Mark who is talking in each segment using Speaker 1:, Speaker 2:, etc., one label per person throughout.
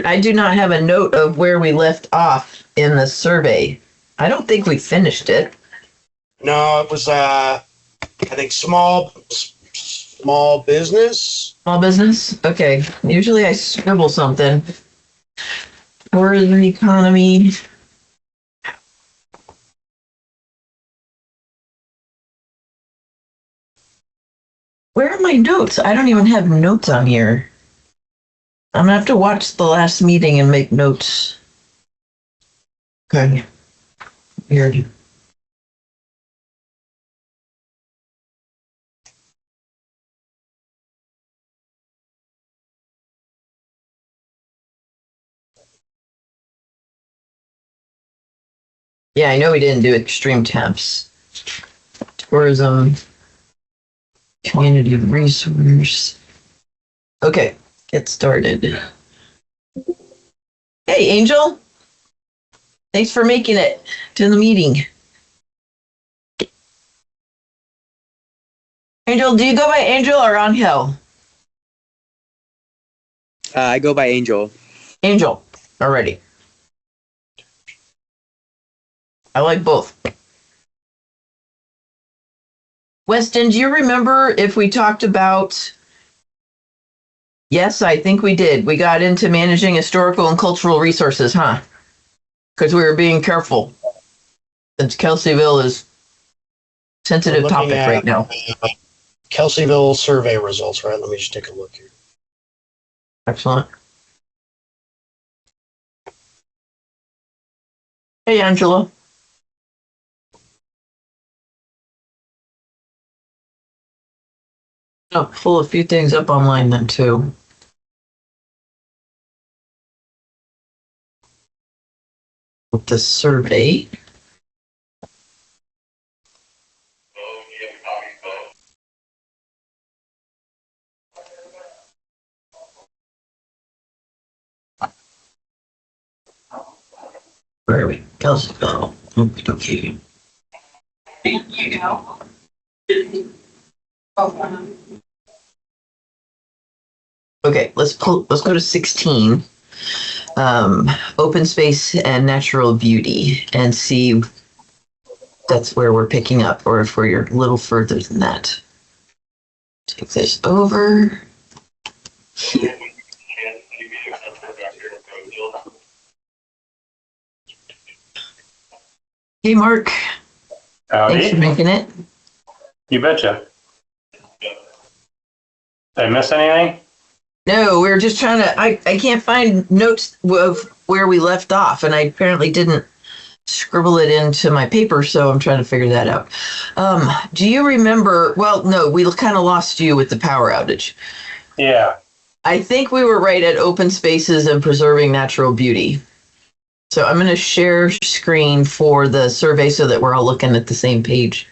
Speaker 1: I do not have a note of where we left off in the survey. I don't think we finished it.
Speaker 2: No, it was, I think small business.
Speaker 1: Small business? Okay. Usually I scribble something. Tourism economy. Where are my notes? I don't even have notes on here. I'm gonna have to watch the last meeting and make notes. Okay. Weird. Yeah, I know we didn't do extreme temps. Tourism, community resource. Okay, get started. Hey, Angel. Thanks for making it to the meeting. Angel, do you go by Angel or Angel?
Speaker 3: I go by Angel.
Speaker 1: Angel, already. I like both. Weston, do you remember if we talked about... Yes, I think we did. We got into managing historical and cultural resources, huh? Because we were being careful. Since Kelseyville is a sensitive topic right now.
Speaker 2: Kelseyville survey results, right? Let me just take a look here.
Speaker 1: Excellent. Hey, Angela. I'll pull a few things up online then too. With the survey. Where are we? Kelseyville. Okay. You know. Okay, let's go to 16. Open space and natural beauty, and see if that's where we're picking up, or if we're a little further than that. Take this over. Here. Hey, Mark.
Speaker 4: Howdy.
Speaker 1: Thanks for making it.
Speaker 4: You betcha. Did I miss anything?
Speaker 1: No, we were just trying to, I can't find notes of where we left off, and I apparently didn't scribble it into my paper, so I'm trying to figure that out. Do you remember, well, no, we kind of lost you with the power outage.
Speaker 4: Yeah.
Speaker 1: I think we were right at open spaces and preserving natural beauty. So I'm going to share screen for the survey so that we're all looking at the same page.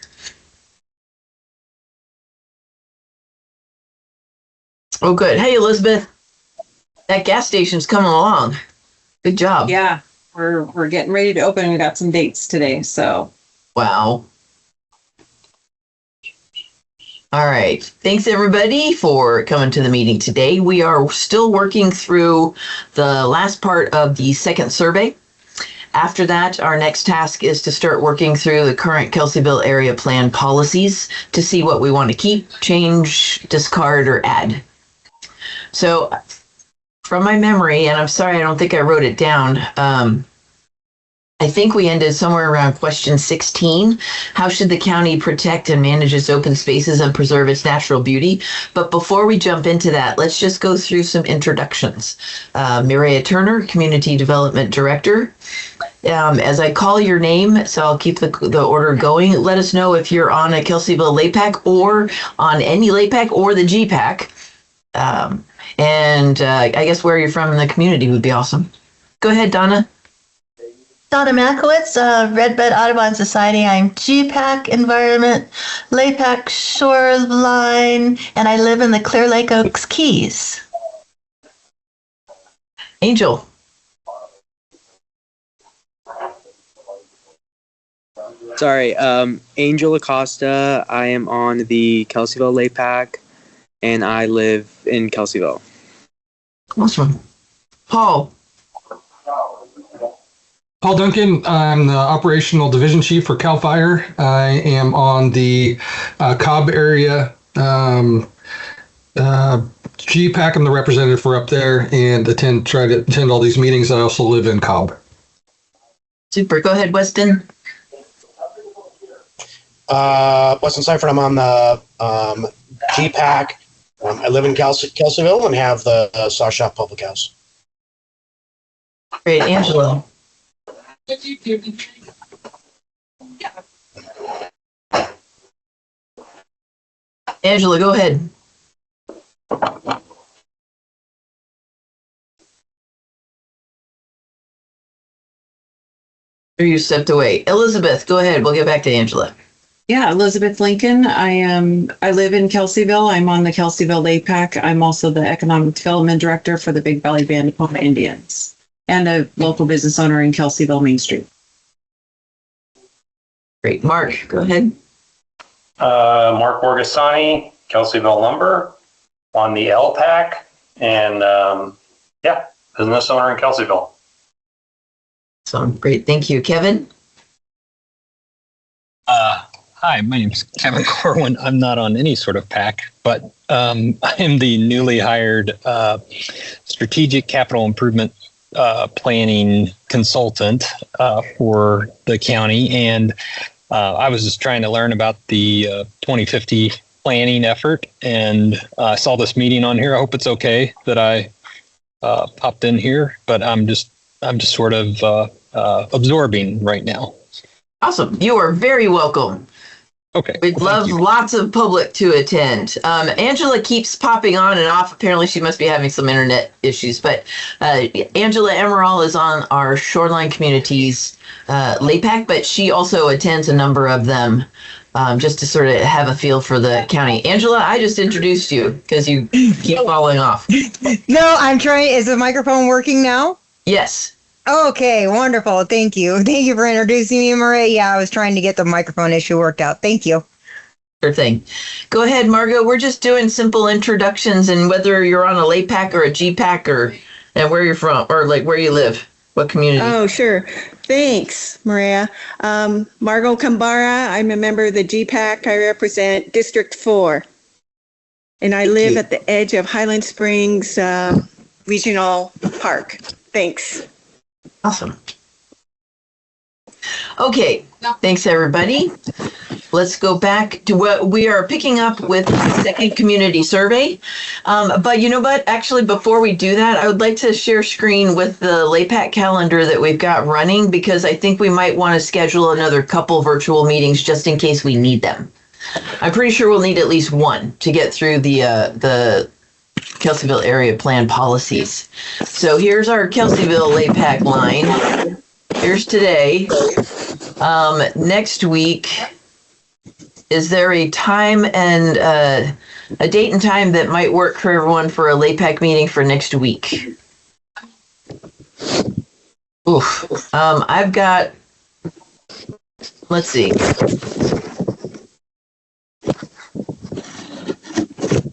Speaker 1: Oh, good. Hey, Elizabeth. That gas station's coming along. Good job.
Speaker 5: Yeah, we're getting ready to open. We got some dates today, so.
Speaker 1: Wow. All right. Thanks, everybody, for coming to the meeting today. We are still working through the last part of the second survey. After that, our next task is to start working through the current Kelseyville area plan policies to see what we want to keep, change, discard, or add. So from my memory, and I'm sorry, I don't think I wrote it down. I think we ended somewhere around question 16. How should the county protect and manage its open spaces and preserve its natural beauty? But before we jump into that, let's just go through some introductions. Mireya Turner, Community Development Director. As I call your name, so I'll keep the order going. Let us know if you're on a Kelseyville LAPAC or on any LAPAC or the GPAC. And I guess where you're from in the community would be awesome. Go ahead, Donna.
Speaker 6: Donna Makowitz, Red Bed Audubon Society. I'm GPAC Environment, LAPAC Shoreline, and I live in the Clear Lake Oaks Keys.
Speaker 1: Angel.
Speaker 3: Sorry, Angel Acosta. I am on the Kelseyville LAPAC, and I live in Kelseyville.
Speaker 1: Awesome. Paul.
Speaker 7: Paul Duncan, I'm the operational division chief for CAL FIRE. I am on the Cobb area GPAC. I'm the representative for up there and try to attend all these meetings. I also live in Cobb.
Speaker 1: Super. Go ahead, Weston.
Speaker 2: Weston Seifert, I'm on the GPAC. I live in Kelseyville and have the Saw Shop Public House.
Speaker 1: Great. Angela. Angela, go ahead. Or you stepped away. Elizabeth, go ahead. We'll get back to Angela.
Speaker 5: Yeah, Elizabeth Lincoln. I live in Kelseyville. I'm on the Kelseyville LAPAC. I'm also the Economic Development Director for the Big Valley Band of Poma Indians and a local business owner in Kelseyville Main Street.
Speaker 1: Great. Mark, go ahead.
Speaker 4: Mark Borgasani, Kelseyville Lumber, on the LPAC, and business owner in Kelseyville.
Speaker 1: So great. Thank you. Kevin?
Speaker 8: Hi, my name is Kevin Corwin. I'm not on any sort of PAC, but I am the newly hired strategic capital improvement planning consultant for the county. And I was just trying to learn about the 2050 planning effort, and I saw this meeting on here. I hope it's okay that I popped in here, but I'm just sort of absorbing right now.
Speaker 1: Awesome. You are very welcome.
Speaker 8: Okay.
Speaker 1: We'd love lots of public to attend. Angela keeps popping on and off. Apparently she must be having some internet issues, but Angela Emerald is on our Shoreline Communities LAPAC, but she also attends a number of them just to sort of have a feel for the county. Angela, I just introduced you because you keep falling off.
Speaker 9: No, I'm trying. Is the microphone working now?
Speaker 1: Yes.
Speaker 9: Okay, wonderful. Thank you. Thank you for introducing me, Maria. Yeah, I was trying to get the microphone issue worked out. Thank you.
Speaker 1: Sure thing. Go ahead, Margot. We're just doing simple introductions, and whether you're on a LAPAC or a GPAC and where you're from or like where you live, what community.
Speaker 10: Oh, sure. Thanks, Maria. Margot Kambara. I'm a member of the GPAC. I represent District 4. And I live at the edge of Highland Springs Regional Park. Thanks.
Speaker 1: Awesome. Okay, thanks everybody. Let's go back to what we are picking up with the second community survey. But you know what? Actually, before we do that, I would like to share screen with the LAPAC calendar that we've got running, because I think we might want to schedule another couple virtual meetings just in case we need them. I'm pretty sure we'll need at least one to get through the Kelseyville area plan policies. So here's our Kelseyville LAPAC line. Here's today. Next week, is there a time and a date and time that might work for everyone for a LAPAC meeting for next week? Oof. I've got, let's see.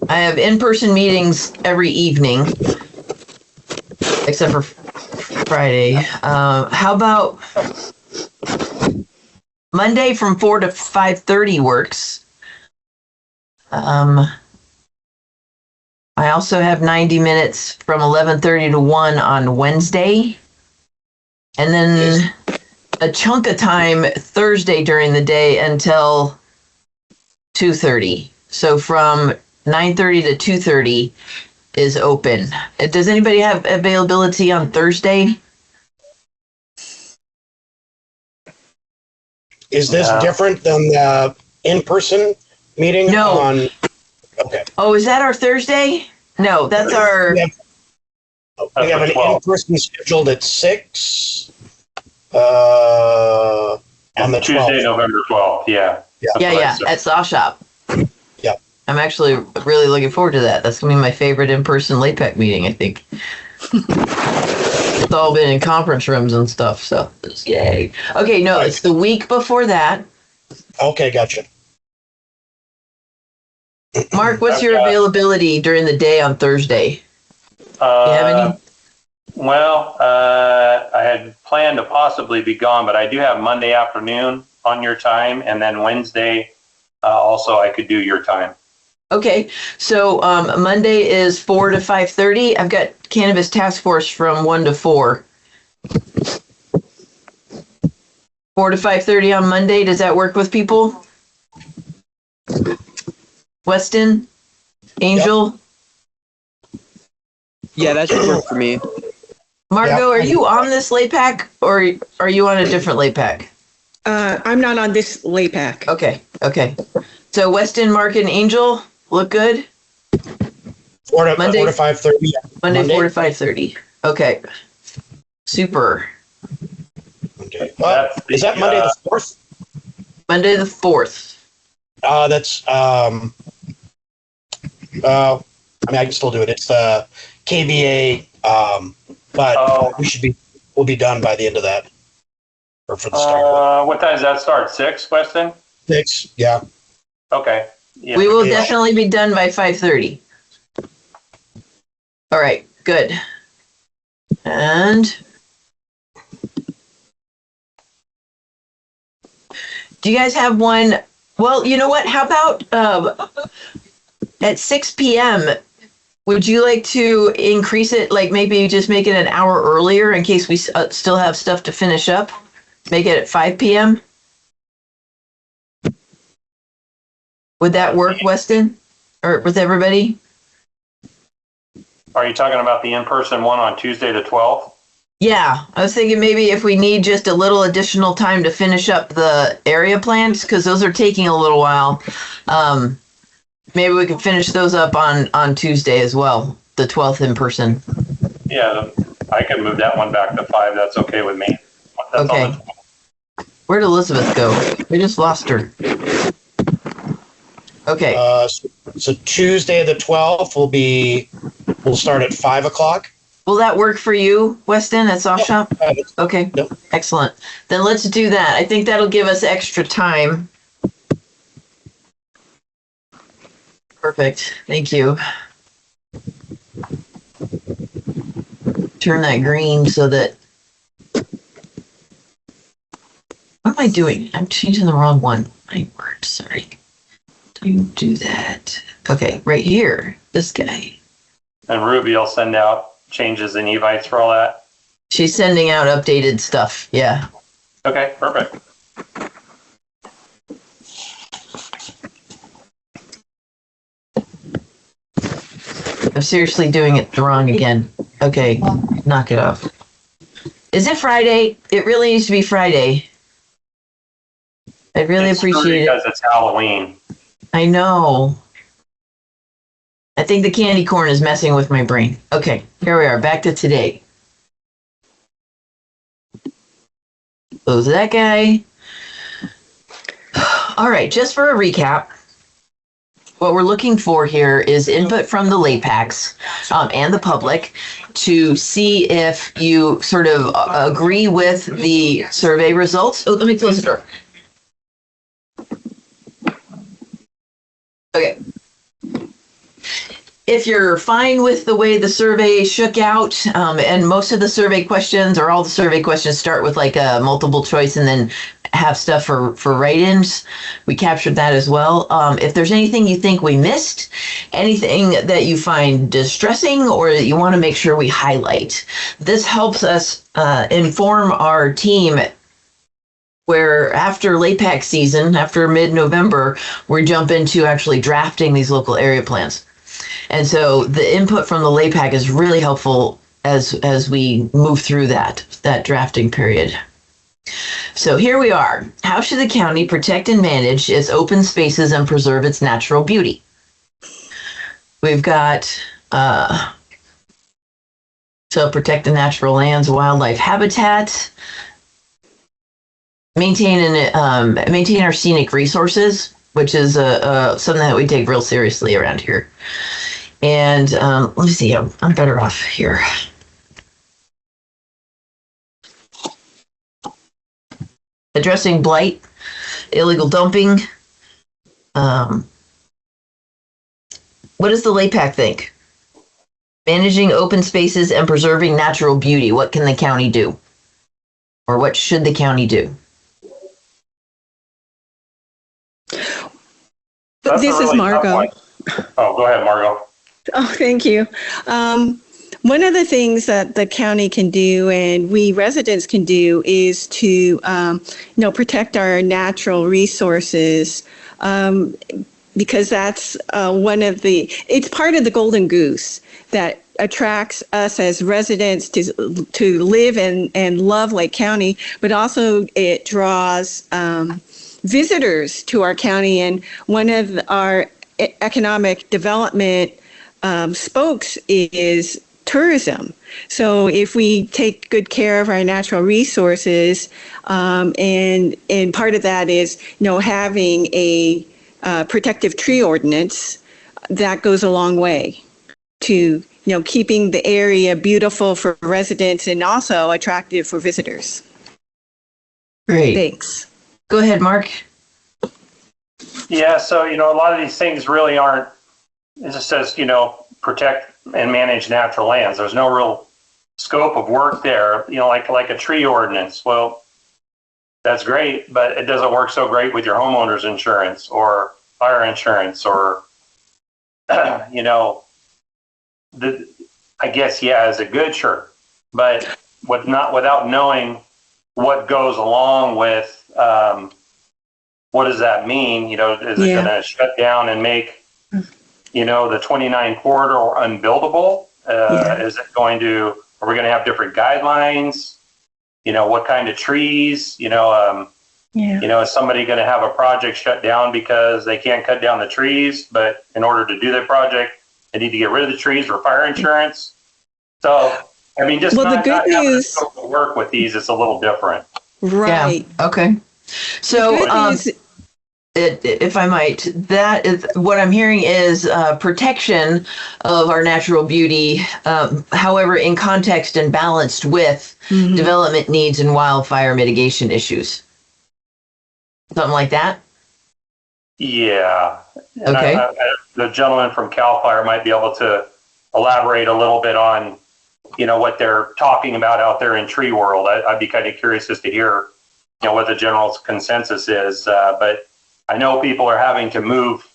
Speaker 1: I have in-person meetings every evening, except for Friday. How about Monday from 4 to 5:30 works. I also have 90 minutes from 11:30 to 1 on Wednesday. And then a chunk of time Thursday during the day until 2:30. So from 9:30 to 2:30 is open. Does anybody have availability on Thursday?
Speaker 2: Is this different than the in-person meeting?
Speaker 1: No.
Speaker 2: Okay.
Speaker 1: Oh, is that our Thursday? No, that's our.
Speaker 2: We have an in-person scheduled at 6. On the
Speaker 4: Tuesday,
Speaker 2: 12th.
Speaker 4: November 12th. Yeah.
Speaker 1: Yeah, at Saw Shop.
Speaker 2: Yep.
Speaker 1: I'm actually really looking forward to that. That's gonna be my favorite in-person LAPAC meeting, I think. It's all been in conference rooms and stuff, so yay. Okay, no, it's the week before that.
Speaker 2: Okay, gotcha.
Speaker 1: Mark, what's your availability during the day on Thursday? Do you have any?
Speaker 4: Well, had planned to possibly be gone, but I do have Monday afternoon on your time, and then Wednesday also I could do your time.
Speaker 1: Okay, so Monday is 4 to 5:30. I've got Cannabis Task Force from 1 to 4. 4 to 5:30 on Monday. Does that work with people? Weston? Angel?
Speaker 3: Yeah, that should work for me.
Speaker 1: Margot, are you on this LAPAC or are you on a different LAPAC?
Speaker 10: I'm not on this LAPAC.
Speaker 1: Okay. So Weston, Mark, and Angel look good?
Speaker 2: 4 to
Speaker 1: Monday-
Speaker 2: 5:30.
Speaker 1: Monday 4 to 5:30. Okay. Super.
Speaker 2: Okay.
Speaker 4: That's
Speaker 2: Is that Monday the 4th?
Speaker 1: Monday the 4th.
Speaker 2: That's I mean, I can still do it. It's the KBA, but we'll be done by the end of that, or for the start.
Speaker 4: What time does that start? 6, Weston?
Speaker 2: 6, yeah.
Speaker 4: Okay. Yeah.
Speaker 1: We will definitely be done by 5:30. All right, good. And do you guys have one? Well, you know what? How about at 6 p.m., would you like to increase it, like maybe just make it an hour earlier in case we still have stuff to finish up? Make it at 5 p.m.? Would that work, Weston? Or with everybody?
Speaker 4: Are you talking about the in-person one on Tuesday the 12th?
Speaker 1: Yeah, I was thinking maybe if we need just a little additional time to finish up the area plans, because those are taking a little while. Maybe we can finish those up on Tuesday as well, the 12th in person.
Speaker 4: Yeah, I can move that one back to 5. That's okay with me. That's
Speaker 1: Okay.
Speaker 4: on the 12th.
Speaker 1: Where'd Elizabeth go? We just lost her. Okay.
Speaker 2: So Tuesday the 12th we'll start at 5 o'clock.
Speaker 1: Will that work for you, Weston, at Soft Shop? Okay.
Speaker 2: Yep.
Speaker 1: Excellent. Then let's do that. I think that'll give us extra time. Perfect. Thank you. Turn that green so that... What am I doing? I'm changing the wrong one. My word, sorry. Don't do that. Okay, right here. This guy.
Speaker 4: And Ruby will send out changes in evites for all that.
Speaker 1: She's sending out updated stuff. Yeah.
Speaker 4: Okay, perfect.
Speaker 1: I'm seriously doing it wrong again. Okay, knock it off. Is it Friday? It really needs to be Friday. I'd really appreciate it.
Speaker 4: Because it's Halloween.
Speaker 1: I know. I think the candy corn is messing with my brain. Okay, here we are, back to today. Close that guy. All right, just for a recap, what we're looking for here is input from the LAPACs and the public to see if you sort of agree with the survey results. Oh, let me close the door. Okay. If you're fine with the way the survey shook out, and most of the survey questions or all the survey questions start with like a multiple choice and then have stuff for write-ins, we captured that as well. If there's anything you think we missed, anything that you find distressing or that you want to make sure we highlight, this helps us inform our team where after LAPAC season, after mid-November, we jump into actually drafting these local area plans. And so the input from the LAPAC is really helpful as we move through that drafting period. So here we are. How should the county protect and manage its open spaces and preserve its natural beauty? We've got so protect the natural lands, wildlife habitat, maintain our scenic resources, which is something that we take real seriously around here. And let me see, I'm better off here. Addressing blight, illegal dumping. What does the LAPAC think? Managing open spaces and preserving natural beauty. What can the county do? Or what should the county do?
Speaker 4: That's
Speaker 10: This
Speaker 4: a
Speaker 10: is
Speaker 4: really tough
Speaker 10: Margot.
Speaker 4: one. Oh, go ahead, Margot.
Speaker 10: Oh, thank you. One of the things that the county can do and we residents can do is to, protect our natural resources. Because that's it's part of the golden goose that attracts us as residents to live and love Lake County, but also it draws visitors to our county. And one of our economic development spokes is tourism. So if we take good care of our natural resources, and part of that is, having a protective tree ordinance, that goes a long way to, keeping the area beautiful for residents and also attractive for visitors.
Speaker 1: Great.
Speaker 10: Thanks.
Speaker 1: Go ahead, Mark.
Speaker 4: Yeah, so, a lot of these things really aren't, it just says, protect and manage natural lands. There's no real scope of work there, like a tree ordinance. Well, that's great, but it doesn't work so great with your homeowner's insurance or fire insurance or, I guess, yeah, is it good? Sure. But without knowing what goes along with, what does that mean? Is it going to shut down and make, the 29 corridor unbuildable? Is it are we going to have different guidelines? What kind of trees, is somebody going to have a project shut down because they can't cut down the trees, but in order to do their project, they need to get rid of the trees for fire insurance? So, just
Speaker 10: well,
Speaker 4: not
Speaker 10: the good
Speaker 4: having
Speaker 10: news,
Speaker 4: a scope of work with these is a little different.
Speaker 10: right.
Speaker 1: Yeah. Okay. So, if I might, that is what I'm hearing is protection of our natural beauty, however, in context and balanced with development needs and wildfire mitigation issues. Something like that?
Speaker 4: Yeah. And
Speaker 1: Okay.
Speaker 4: The gentleman from CAL FIRE might be able to elaborate a little bit on, what they're talking about out there in tree world. I'd be kind of curious as to hear, what the general consensus is. But I know people are having to move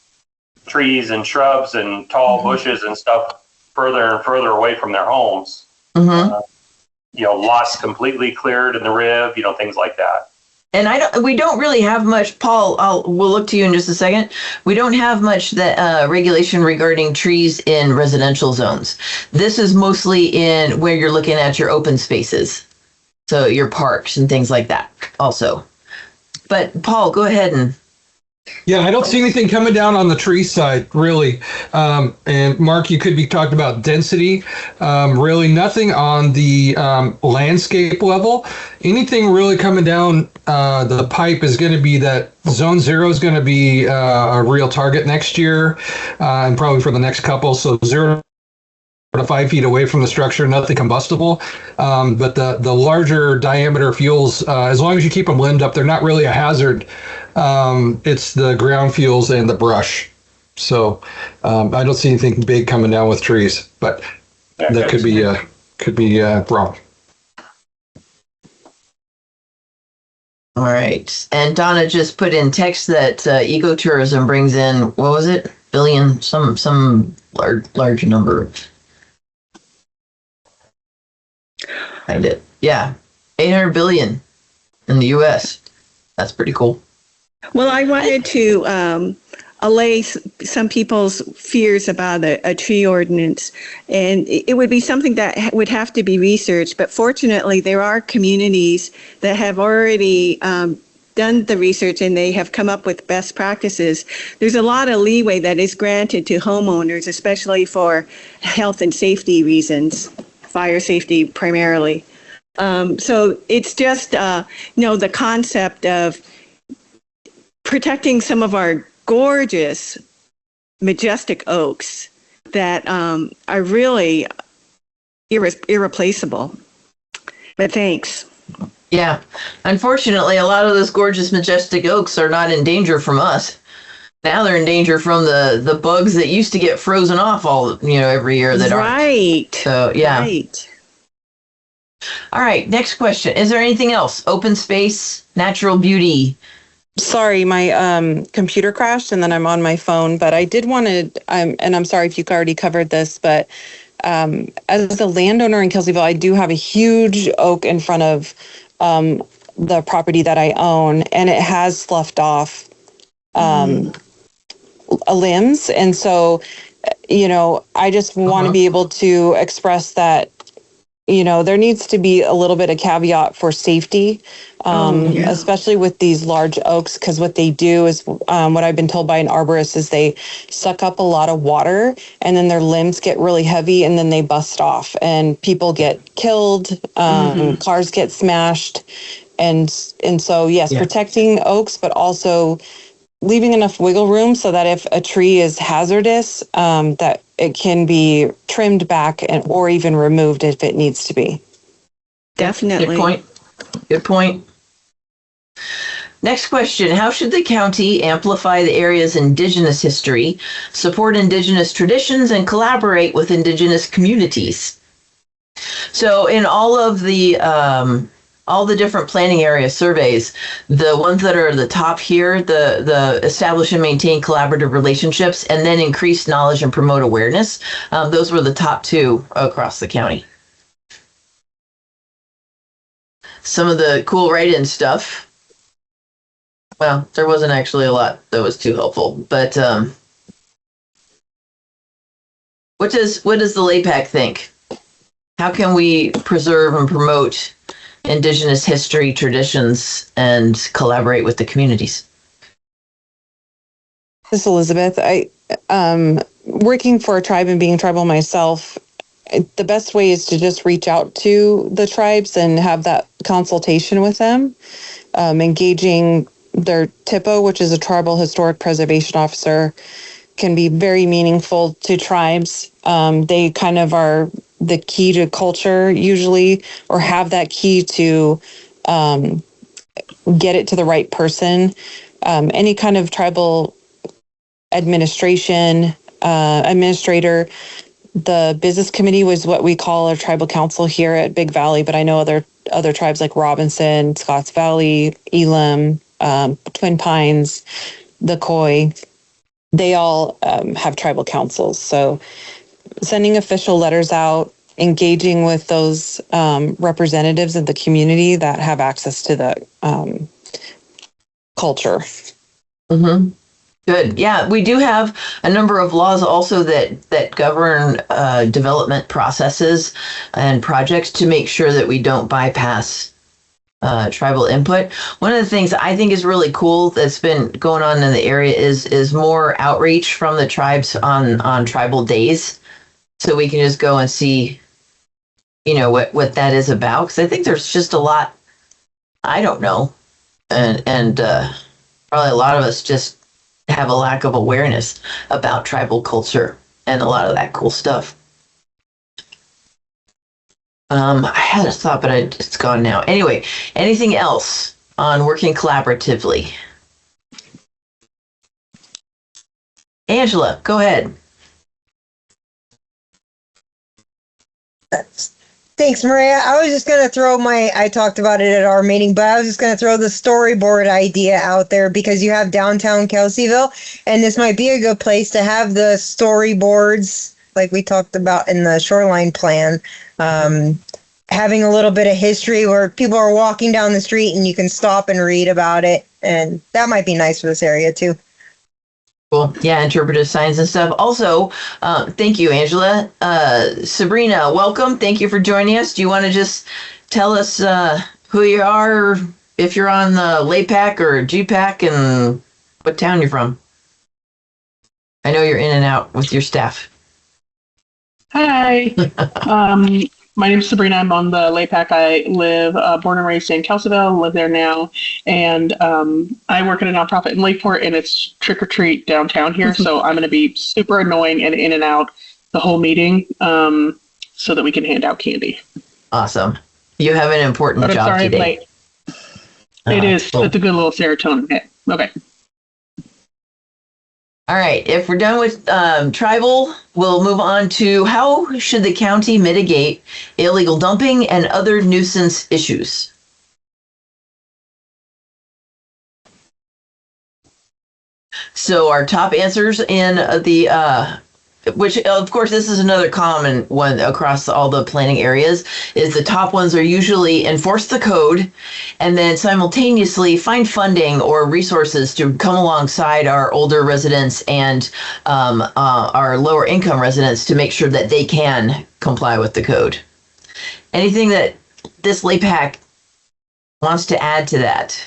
Speaker 4: trees and shrubs and tall bushes and stuff further and further away from their homes. Lots completely cleared in the rib, things like that.
Speaker 1: And we don't really have much, Paul, we'll look to you in just a second. We don't have much that regulation regarding trees in residential zones. This is mostly in where you're looking at your open spaces. So your parks and things like that also. But Paul, go ahead and.
Speaker 7: Yeah, I don't see anything coming down on the tree side, really. And Mark, you could be talking about density. Really nothing on the landscape level. Anything really coming down the pipe is going to be that Zone 0 is going to be a real target next year and probably for the next couple. So 0 to 5 feet away from the structure, nothing combustible. But the larger diameter fuels, as long as you keep them limbed up, they're not really a hazard. It's the ground fuels and the brush. So I don't see anything big coming down with trees, but that could be wrong.
Speaker 1: All right. And Donna just put in text that ecotourism brings in, what was it? Billion, some large number. Find it. Yeah. 800 billion in the US. That's pretty cool.
Speaker 10: Well, I wanted to allay some people's fears about a tree ordinance, and it would be something that would have to be researched. But fortunately, there are communities that have already done the research and they have come up with best practices. There's a lot of leeway that is granted to homeowners, especially for health and safety reasons, fire safety primarily. So it's just, the concept of protecting some of our gorgeous, majestic oaks that are really irreplaceable. But thanks.
Speaker 1: Yeah. Unfortunately, a lot of those gorgeous, majestic oaks are not in danger from us. Now they're in danger from the bugs that used to get frozen off every year that aren't.
Speaker 10: Right.
Speaker 1: So, yeah.
Speaker 10: Right.
Speaker 1: All right, next question. Is there anything else? Open space, natural beauty.
Speaker 11: Sorry, my computer crashed and then I'm on my phone, but I did want to, and I'm sorry if you already covered this, but as a landowner in Kelseyville, I do have a huge oak in front of the property that I own, and it has sloughed off limbs. And so, I just want to be able to express that, there needs to be a little bit of caveat for safety, especially with these large oaks, because what they do is, what I've been told by an arborist is they suck up a lot of water and then their limbs get really heavy and then they bust off and people get killed, cars get smashed. And so, yes, protecting oaks, but also leaving enough wiggle room so that if a tree is hazardous, that it can be trimmed back or even removed if it needs to be.
Speaker 10: Definitely.
Speaker 1: Good point. Next question. How should the county amplify the area's indigenous history, support indigenous traditions, and collaborate with indigenous communities? So in all the different planning area surveys, the ones that are the top here, the establish and maintain collaborative relationships and then increase knowledge and promote awareness, those were the top two across the county. Some of the cool write-in stuff, well, there wasn't actually a lot that was too helpful, but what does the LAPAC think? How can we preserve and promote indigenous history, traditions, and collaborate with the communities?
Speaker 11: This is Elizabeth. I working for a tribe and being tribal myself, the best way is to just reach out to the tribes and have that consultation with them, engaging their TIPO, which is a tribal historic preservation officer, can be very meaningful to tribes. They kind of are the key to culture usually, or have that key to get it to the right person. Any kind of tribal administrator, the business committee was what we call a tribal council here at Big Valley, but I know other tribes like Robinson, Scotts Valley, Elam, Twin Pines, the Khoi, they all have tribal councils. So sending official letters out, engaging with those representatives of the community that have access to the culture.
Speaker 1: Mm-hmm. Good. Yeah, we do have a number of laws also that govern development processes and projects to make sure that we don't bypass tribal input. One of the things I think is really cool that's been going on in the area is more outreach from the tribes on tribal days, so we can just go and see, what that is about. Because I think there's just a lot I don't know, and probably a lot of us just have a lack of awareness about tribal culture and a lot of that cool stuff. I had a thought, but it's gone now. Anyway, anything else on working collaboratively? Angela, go ahead.
Speaker 9: Thanks, Maria. I was just going to throw I talked about it at our meeting, but I was just going to throw the storyboard idea out there because you have downtown Kelseyville, and this might be a good place to have the storyboards like we talked about in the shoreline plan. Having a little bit of history where people are walking down the street and you can stop and read about it. And that might be nice for this area too.
Speaker 1: Cool. Yeah, interpretive signs and stuff. Also, thank you, Angela. Sabrina, welcome. Thank you for joining us. Do you want to just tell us who you are, if you're on the LAPAC or GPAC, and what town you're from? I know you're in and out with your staff.
Speaker 12: Hi. My name is Sabrina. I'm on the LAPAC. I live, born and raised in Kelseyville, live there now. And I work at a nonprofit in Lakeport, and it's trick or treat downtown here. So I'm going to be super annoying and in and out the whole meeting so that we can hand out candy.
Speaker 1: Awesome. You have an important
Speaker 12: but I'm
Speaker 1: job
Speaker 12: sorry
Speaker 1: today.
Speaker 12: I'm late. It is. Cool. It's a good little serotonin hit. Okay.
Speaker 1: All right. If we're done with tribal, we'll move on to how should the county mitigate illegal dumping and other nuisance issues? So our top answers in the which of course this is another common one across all the planning areas, is the top ones are usually enforce the code and then simultaneously find funding or resources to come alongside our older residents and our lower income residents to make sure that they can comply with the code. Anything that this LAPAC wants to add to that?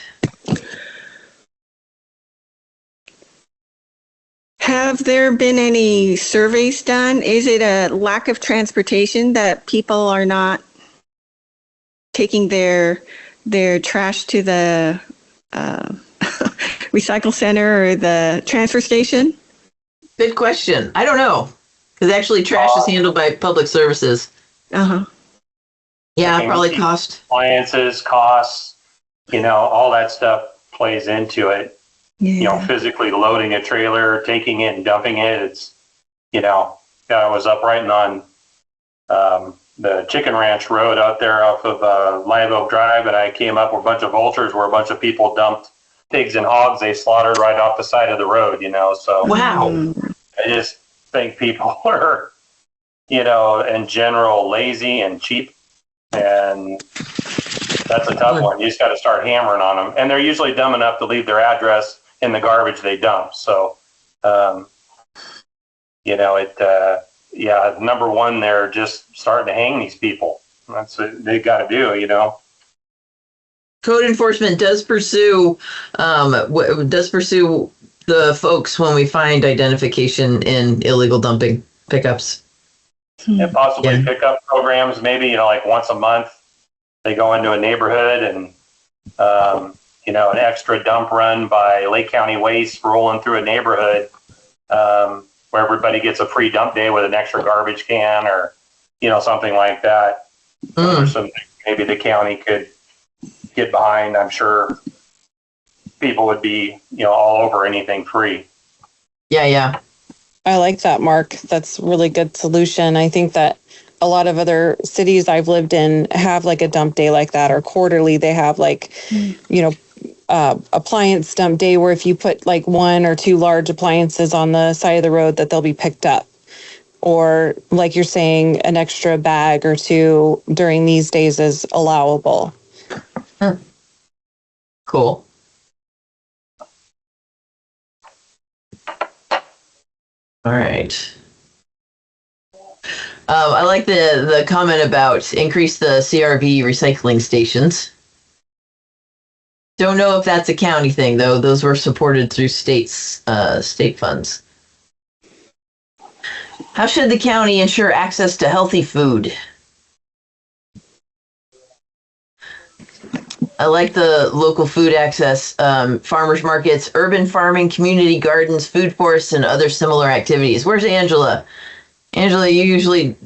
Speaker 10: Have there been any surveys done? Is it a lack of transportation that people are not taking their trash to the recycle center or the transfer station?
Speaker 1: Good question. I don't know, because actually trash is handled by public services.
Speaker 10: Uh-huh.
Speaker 1: Yeah, probably cost.
Speaker 4: Appliances, costs, all that stuff plays into it.
Speaker 10: Yeah.
Speaker 4: Physically loading a trailer, taking it and dumping it. It's, I was up riding on the Chicken Ranch Road out there off of Live Oak Drive, and I came up with a bunch of vultures where a bunch of people dumped pigs and hogs they slaughtered right off the side of the road, so.
Speaker 1: Wow.
Speaker 4: I just think people are, in general, lazy and cheap, and that's a tough one. You just got to start hammering on them, and they're usually dumb enough to leave their address in the garbage they dump. So, number one, they're just starting to hang these people. That's what they got to do,
Speaker 1: Code enforcement does pursue the folks when we find identification in illegal dumping pickups.
Speaker 4: And possibly pickup programs, maybe, like once a month, they go into a neighborhood and, an extra dump run by Lake County Waste rolling through a neighborhood where everybody gets a free dump day with an extra garbage can or, something like that. There's something maybe the county could get behind. I'm sure people would be, all over anything free.
Speaker 1: Yeah.
Speaker 11: I like that, Mark. That's a really good solution. I think that a lot of other cities I've lived in have like a dump day like that, or quarterly they have appliance dump day where if you put like 1 or 2 large appliances on the side of the road that they'll be picked up. Or like you're saying, an extra bag or 2 during these days is allowable.
Speaker 1: Cool. All right. I like the comment about increase the CRV recycling stations. Don't know if that's a county thing though. Those were supported through state funds. How should the county ensure access to healthy food? I like the local food access, farmers markets, urban farming, community gardens, food forests, and other similar activities. Where's Angela? Angela, you usually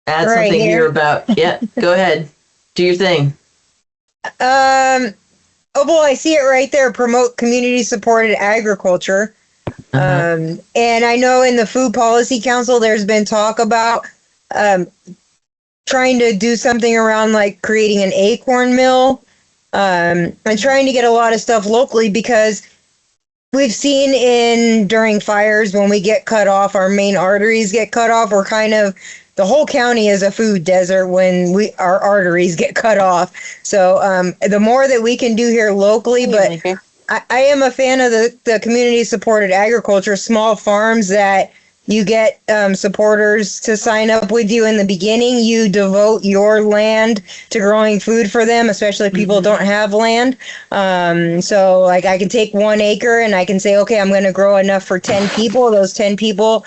Speaker 1: add
Speaker 9: Right
Speaker 1: something
Speaker 9: here.
Speaker 1: here about, yeah, go ahead. Do your thing.
Speaker 9: I see it right there. Promote community supported agriculture. And I know in the Food Policy Council, there's been talk about trying to do something around like creating an acorn mill and trying to get a lot of stuff locally, because we've seen during fires when we get cut off, our main arteries get cut off. We're kind of, the whole county is a food desert when our arteries get cut off. So the more that we can do here locally, but I am a fan of the community supported agriculture, small farms that you get supporters to sign up with you in the beginning. You devote your land to growing food for them, especially if people don't have land. So like I can take 1 acre and I can say, okay, I'm going to grow enough for 10 people. Those 10 people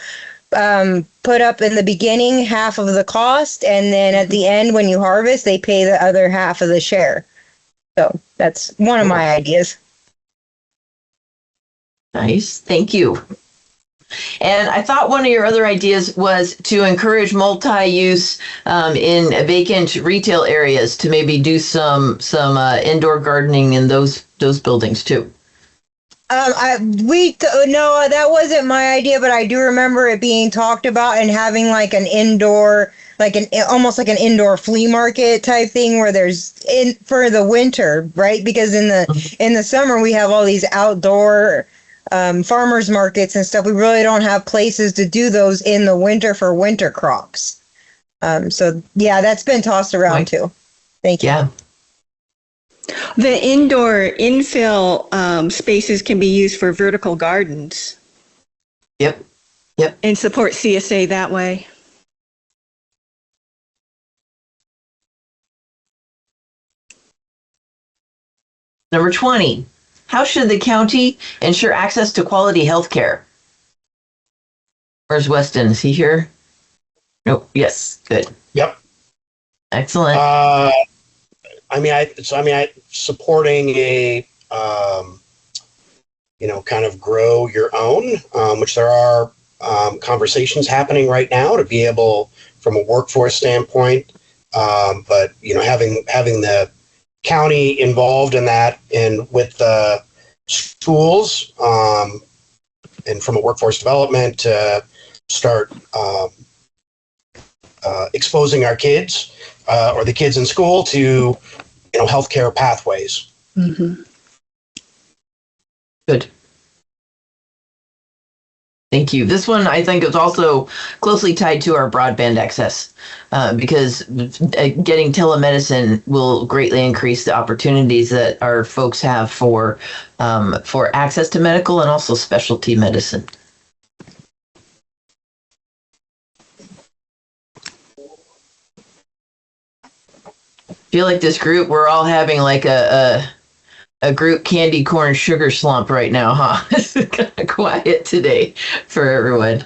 Speaker 9: put up in the beginning half of the cost. And then at the end, when you harvest, they pay the other half of the share. So that's one of my ideas.
Speaker 1: Nice. Thank you. And I thought one of your other ideas was to encourage multi-use in vacant retail areas to maybe do some indoor gardening in those buildings too.
Speaker 9: No, that wasn't my idea, but I do remember it being talked about and having like an indoor, almost like an indoor flea market type thing where there's for the winter, right? Because in the summer we have all these outdoor farmers markets and stuff. We really don't have places to do those in the winter for winter crops. So yeah, that's been tossed around too. Thank you.
Speaker 1: Yeah.
Speaker 10: The indoor infill spaces can be used for vertical gardens.
Speaker 1: Yep.
Speaker 10: And support CSA that way.
Speaker 1: Number 20, how should the county ensure access to quality health care? Where's Weston? Is he here? Nope. Yes. Good.
Speaker 2: Yep.
Speaker 1: Excellent.
Speaker 2: I supporting a, kind of grow your own, which there are conversations happening right now to be able, from a workforce standpoint, but having the county involved in that and with the schools, and from a workforce development to start exposing our kids or the kids in school to healthcare pathways.
Speaker 10: Mm-hmm.
Speaker 1: Good. Thank you. This one, I think, is also closely tied to our broadband access because getting telemedicine will greatly increase the opportunities that our folks have for access to medical and also specialty medicine. I feel like this group, we're all having like a group candy corn sugar slump right now, huh? It's kind of quiet today for everyone.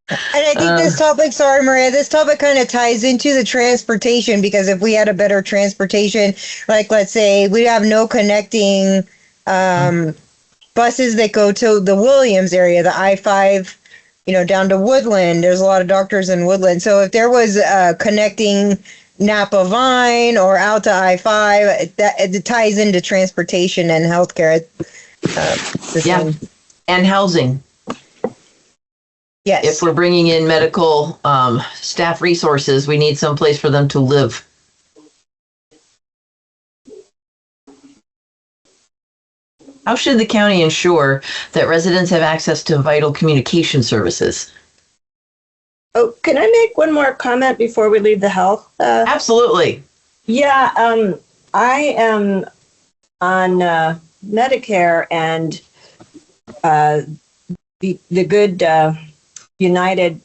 Speaker 9: And I think this topic, sorry, Maria, this topic kind of ties into the transportation, because if we had a better transportation, like let's say we have no connecting buses that go to the Williams area, the I-5, down to Woodland. There's a lot of doctors in Woodland. So if there was connecting Napa Vine or out to I-5, it ties into transportation and healthcare.
Speaker 1: Yeah, and housing.
Speaker 9: Yes.
Speaker 1: If we're bringing in medical staff resources, we need some place for them to live. How should the county ensure that residents have access to vital communication services?
Speaker 13: Oh, can I make one more comment before we leave the health?
Speaker 1: Absolutely.
Speaker 13: Yeah, I am on Medicare, and the good United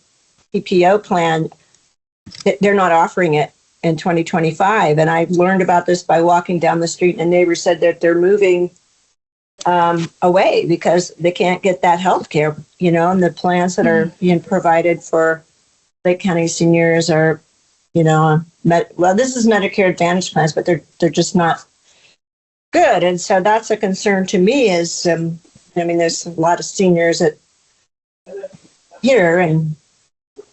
Speaker 13: PPO plan, they're not offering it in 2025. And I learned about this by walking down the street, and a neighbor said that they're moving away because they can't get that health care, and the plans that are being provided for Lake County seniors are, this is Medicare Advantage plans, but they're just not good. And so that's a concern to me is, there's a lot of seniors here, and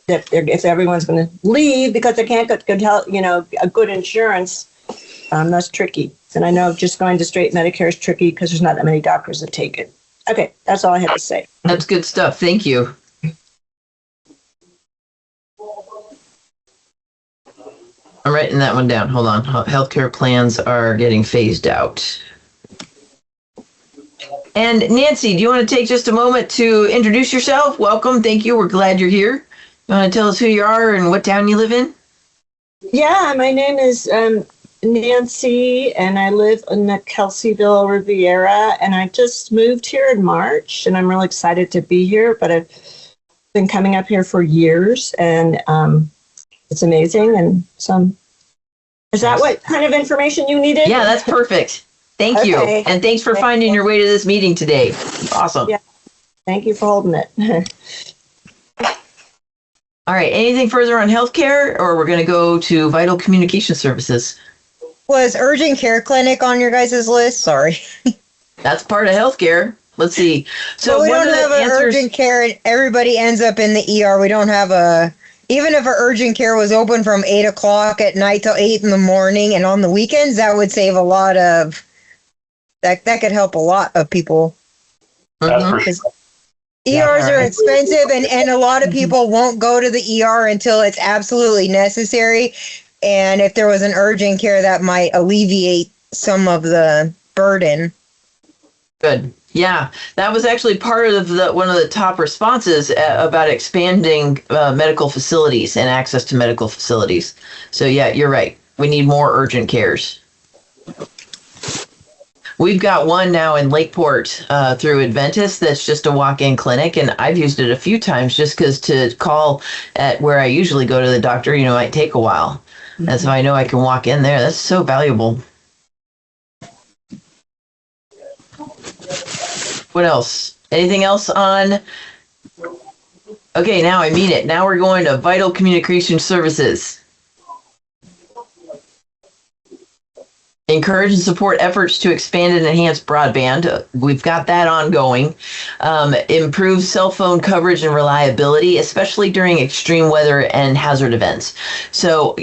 Speaker 13: that if everyone's going to leave because they can't get good health, a good insurance, that's tricky. And I know just going to straight Medicare is tricky because there's not that many doctors that take it. Okay, that's all I have to say.
Speaker 1: That's good stuff. Thank you. I'm writing that one down. Hold on. Healthcare plans are getting phased out. And Nancy, do you want to take just a moment to introduce yourself? Welcome. Thank you. We're glad you're here. You want to tell us who you are and what town you live in?
Speaker 13: Yeah, my name is Nancy, and I live in the Kelseyville Riviera, and I just moved here in March, and I'm really excited to be here, but I've been coming up here for years, and it's amazing. And so, is that what kind of information you needed?
Speaker 1: Yeah, that's perfect. Thank you. And thanks for finding your way to this meeting today. Awesome.
Speaker 13: Yeah. Thank you for holding it.
Speaker 1: All right. Anything further on healthcare, or we're going to go to vital communication services?
Speaker 9: Was urgent care clinic on your guys' list? Sorry.
Speaker 1: That's part of healthcare. Let's see. So
Speaker 9: we don't have an urgent care, and everybody ends up in the ER. We don't have even if our urgent care was open from 8 o'clock at night till 8 in the morning and on the weekends, that would save a lot of, that could help a lot of people.
Speaker 4: That's for sure.
Speaker 9: ERs are expensive, and a lot of people won't go to the ER until it's absolutely necessary. And if there was an urgent care, that might alleviate some of the burden.
Speaker 1: Good. Yeah, that was actually part of one of the top responses about expanding medical facilities and access to medical facilities. So yeah, you're right. We need more urgent cares. We've got one now in Lakeport through Adventist that's just a walk-in clinic, and I've used it a few times just because to call at where I usually go to the doctor, might take a while. Mm-hmm. And so I know I can walk in there. That's so valuable. What else? Anything else on? Okay, now I mean it. Now we're going to vital communication services. Encourage and support efforts to expand and enhance broadband. We've got that ongoing. Improve cell phone coverage and reliability, especially during extreme weather and hazard events. So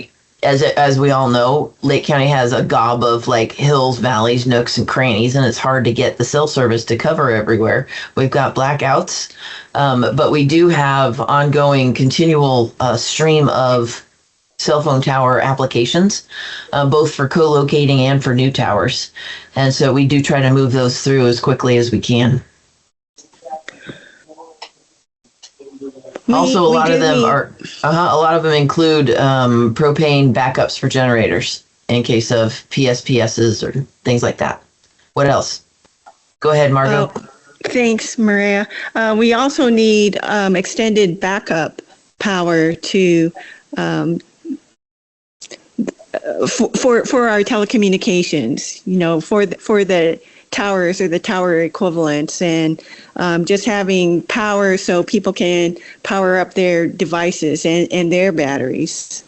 Speaker 1: as we all know, Lake County has a gob of like hills, valleys, nooks, and crannies, and it's hard to get the cell service to cover everywhere. We've got blackouts, but we do have ongoing continual stream of cell phone tower applications, both for co-locating and for new towers. And so we do try to move those through as quickly as we can. Also, a lot of them include propane backups for generators in case of PSPSs or things like that. What else? Go ahead, Margot.
Speaker 10: Thanks, Maria. We also need extended backup power to for our telecommunications, for the towers or the tower equivalents, and just having power so people can power up their devices and their batteries.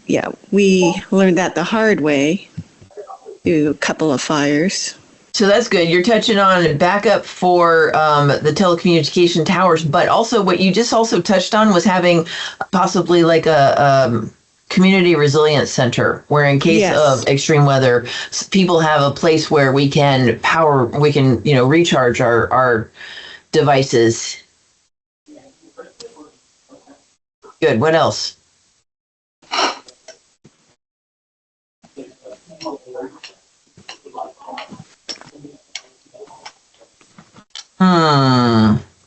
Speaker 10: Yeah, we learned that the hard way through a couple of fires.
Speaker 1: So that's good. You're touching on backup for the telecommunication towers, but also what you just also touched on was having possibly like a community resilience center where in case of extreme weather, people have a place where we can recharge our devices. Good. What else?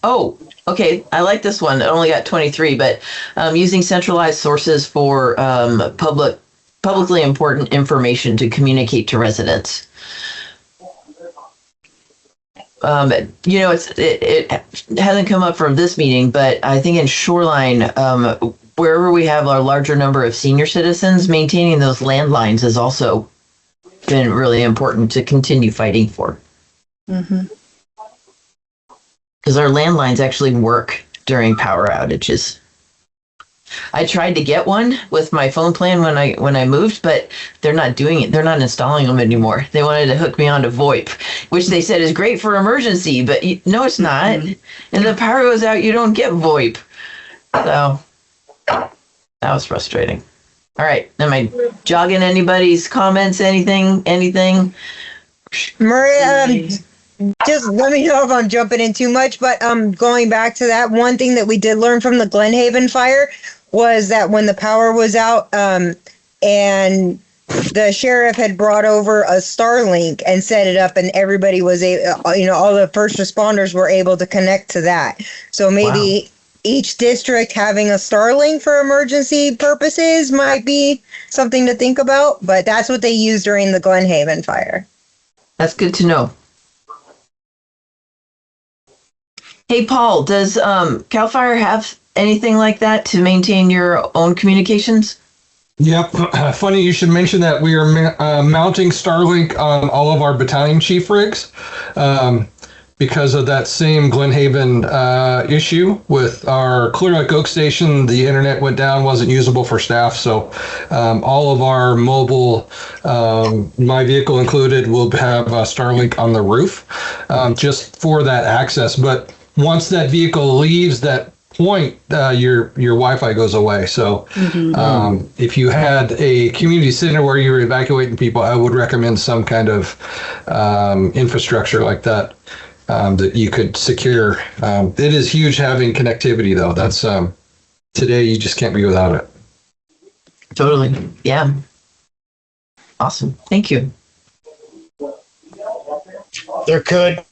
Speaker 1: Oh, okay. I like this one. It only got 23, but using centralized sources for publicly important information to communicate to residents. It hasn't come up from this meeting, but I think in Shoreline, wherever we have a larger number of senior citizens, maintaining those landlines has also been really important to continue fighting for. Because our landlines actually work during power outages. I tried to get one with my phone plan when I moved, but they're not doing it. They're not installing them anymore. They wanted to hook me onto VoIP, which they said is great for emergency, but no, it's not. And the power goes out, you don't get VoIP. So that was frustrating. All right, am I jogging anybody's comments? Anything?
Speaker 9: Maria, just let me know if I'm jumping in too much, but going back to that, one thing that we did learn from the Glenhaven fire was that when the power was out and the sheriff had brought over a Starlink and set it up, and everybody was all the first responders were able to connect to that. So maybe each district having a Starlink for emergency purposes might be something to think about, but that's what they used during the Glenhaven fire.
Speaker 1: That's good to know. Hey, Paul, does CAL FIRE have anything like that to maintain your own communications?
Speaker 7: Yep. Funny you should mention that. We are mounting Starlink on all of our battalion chief rigs because of that same Glenhaven issue with our Clear Lake Oak station. The internet went down, wasn't usable for staff. So all of our mobile, my vehicle included, will have Starlink on the roof just for that access. But once that vehicle leaves that point, your Wi-Fi goes away. So if you had a community center where you were evacuating people, I would recommend some kind of infrastructure like that. that you could secure. It is huge having connectivity, though. That's today you just can't be without it.
Speaker 1: Totally. Yeah. Awesome. Thank you.
Speaker 2: There could,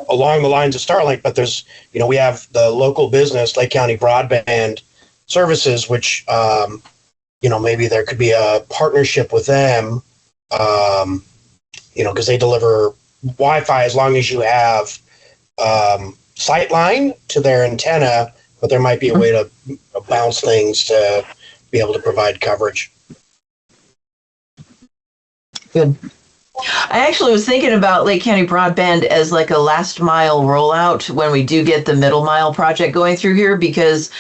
Speaker 2: along the lines of Starlink, but there's, we have the local business, Lake County Broadband Services, which, maybe there could be a partnership with them, because they deliver Wi-Fi as long as you have sight line to their antenna, but there might be a way to bounce things to be able to provide coverage.
Speaker 1: Good. I actually was thinking about Lake County Broadband as like a last mile rollout when we do get the middle mile project going through here, because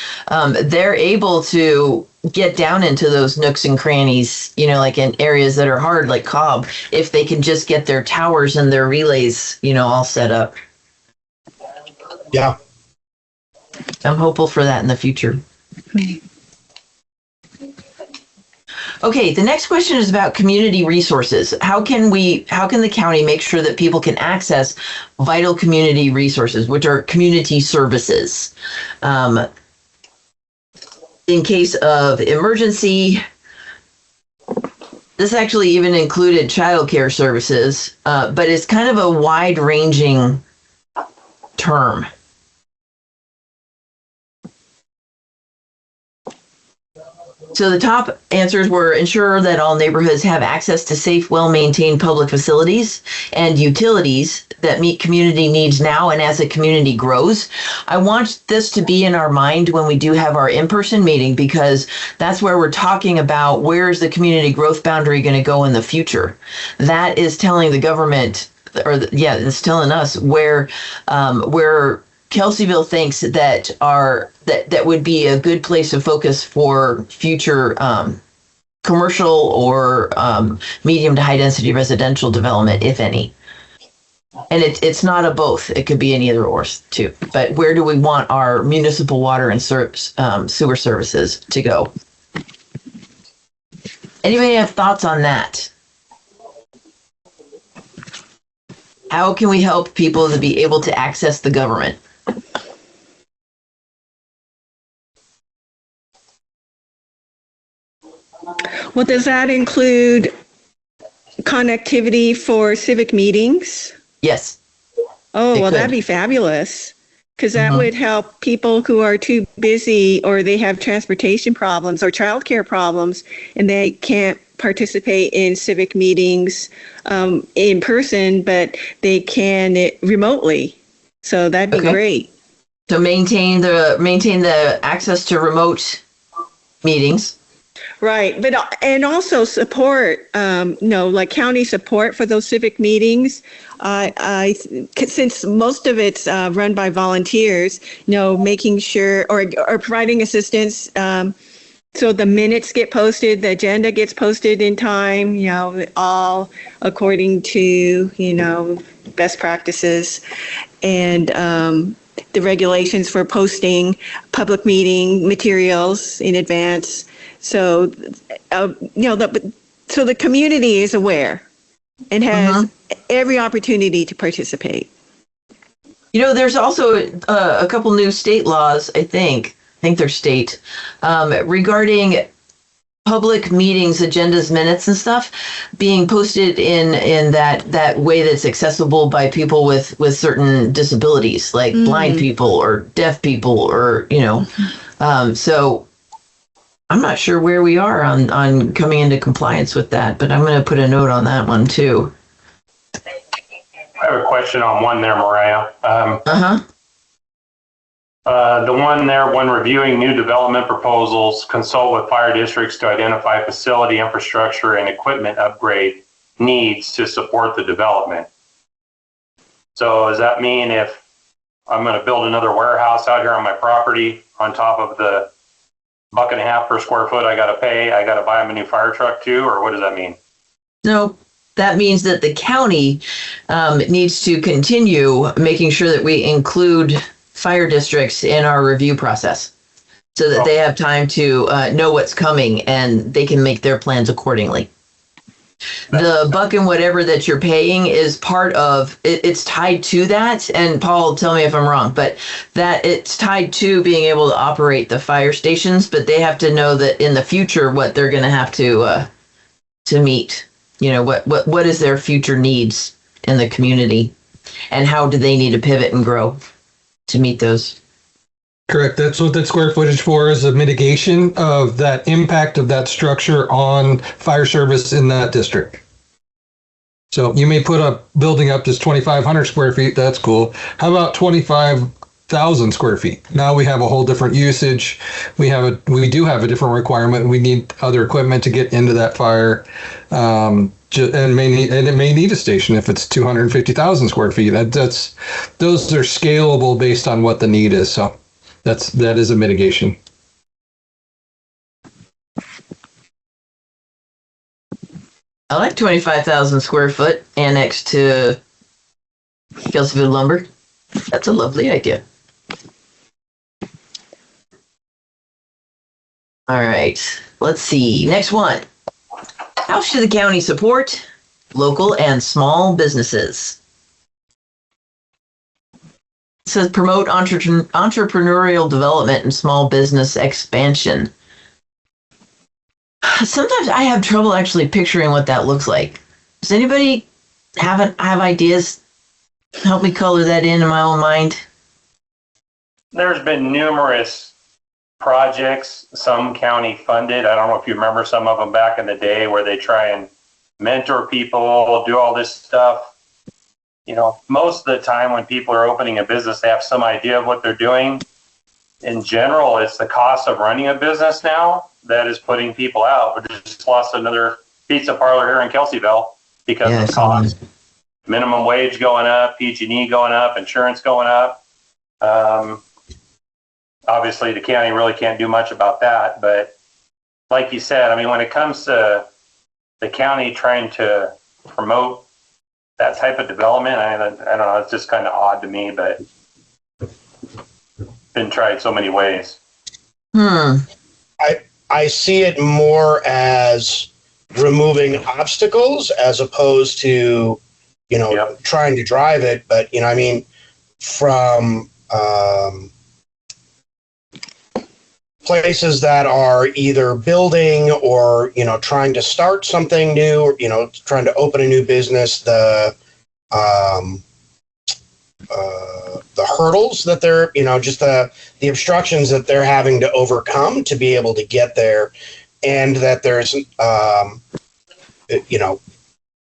Speaker 1: they're able to get down into those nooks and crannies, like in areas that are hard, like Cobb, if they can just get their towers and their relays, all set up.
Speaker 2: Yeah.
Speaker 1: I'm hopeful for that in the future. Okay, the next question is about community resources. How can the county make sure that people can access vital community resources, which are community services? In case of emergency, this actually even included childcare services, but it's kind of a wide-ranging term. So the top answers were ensure that all neighborhoods have access to safe, well-maintained public facilities and utilities that meet community needs now and as the community grows. I want this to be in our mind when we do have our in-person meeting, because that's where we're talking about where is the community growth boundary going to go in the future. That is telling the government, it's telling us where Kelseyville thinks that would be a good place to focus for future commercial or medium to high density residential development, if any. And it's not a both. It could be any of the or too. But where do we want our municipal water and sewer services to go? Anybody have thoughts on that? How can we help people to be able to access the government?
Speaker 10: Well, does that include connectivity for civic meetings?
Speaker 1: Yes.
Speaker 10: Oh, well, that'd be fabulous, because that would help people who are too busy or they have transportation problems or childcare problems and they can't participate in civic meetings in person, but they can remotely. So that'd be great.
Speaker 1: So maintain the access to remote meetings.
Speaker 10: Right, but and also support, like county support for those civic meetings. Since most of it's run by volunteers, making sure or providing assistance, so the minutes get posted, the agenda gets posted in time, all according to best practices, and the regulations for posting public meeting materials in advance. So, so the community is aware and has every opportunity to participate.
Speaker 1: There's also a couple new state laws, I think they're state, regarding public meetings, agendas, minutes and stuff being posted in that way that's accessible by people with certain disabilities, like blind people or deaf people or, so I'm not sure where we are on coming into compliance with that, but I'm going to put a note on that one too.
Speaker 4: I have a question on one there, Mariah. The one there, when reviewing new development proposals, consult with fire districts to identify facility infrastructure and equipment upgrade needs to support the development. So does that mean if I'm going to build another warehouse out here on my property on top of the $1.50 per square foot I got to pay, I got to buy them a new fire truck too, or what does that mean?
Speaker 1: No, that means that the county needs to continue making sure that we include fire districts in our review process so that they have time to know what's coming and they can make their plans accordingly. The buck and whatever that you're paying is part of it, it's tied to that. And Paul, tell me if I'm wrong, but that it's tied to being able to operate the fire stations, but they have to know that in the future what they're going to have to meet. You know, what is their future needs in the community, and how do they need to pivot and grow to meet those?
Speaker 7: Correct. That's what that square footage for, is a mitigation of that impact of that structure on fire service in that district. So you may put a building up that's 2,500 square feet. That's cool. How about 25,000 square feet? Now we have a whole different usage. We do have a different requirement. We need other equipment to get into that fire. And it may need a station if it's 250,000 square feet. Those are scalable based on what the need is. So that is a mitigation.
Speaker 1: I like 25,000 square foot annexed to Kelseyville Lumber. That's a lovely idea. All right, let's see. Next one. How should the county support local and small businesses? It says promote entrepreneurial development and small business expansion. Sometimes I have trouble actually picturing what that looks like. Does anybody have ideas? Help me color that in my own mind.
Speaker 4: There's been numerous projects, some county funded. I don't know if you remember some of them back in the day, where they try and mentor people, do all this stuff. You know, most of the time when people are opening a business, they have some idea of what they're doing. In general, it's the cost of running a business now that is putting people out. We just lost another pizza parlor here in Kelseyville because of cost. Minimum wage going up, PG&E going up, insurance going up. Obviously, the county really can't do much about that. But like you said, I mean, when it comes to the county trying to promote that type of development, I don't know, it's just kind of odd to me, but been tried so many ways.
Speaker 2: I see it more as removing obstacles as opposed to, trying to drive it. But, I mean, from places that are either building or, trying to start something new, or, trying to open a new business, the hurdles that they're, just the obstructions that they're having to overcome to be able to get there, and that there's,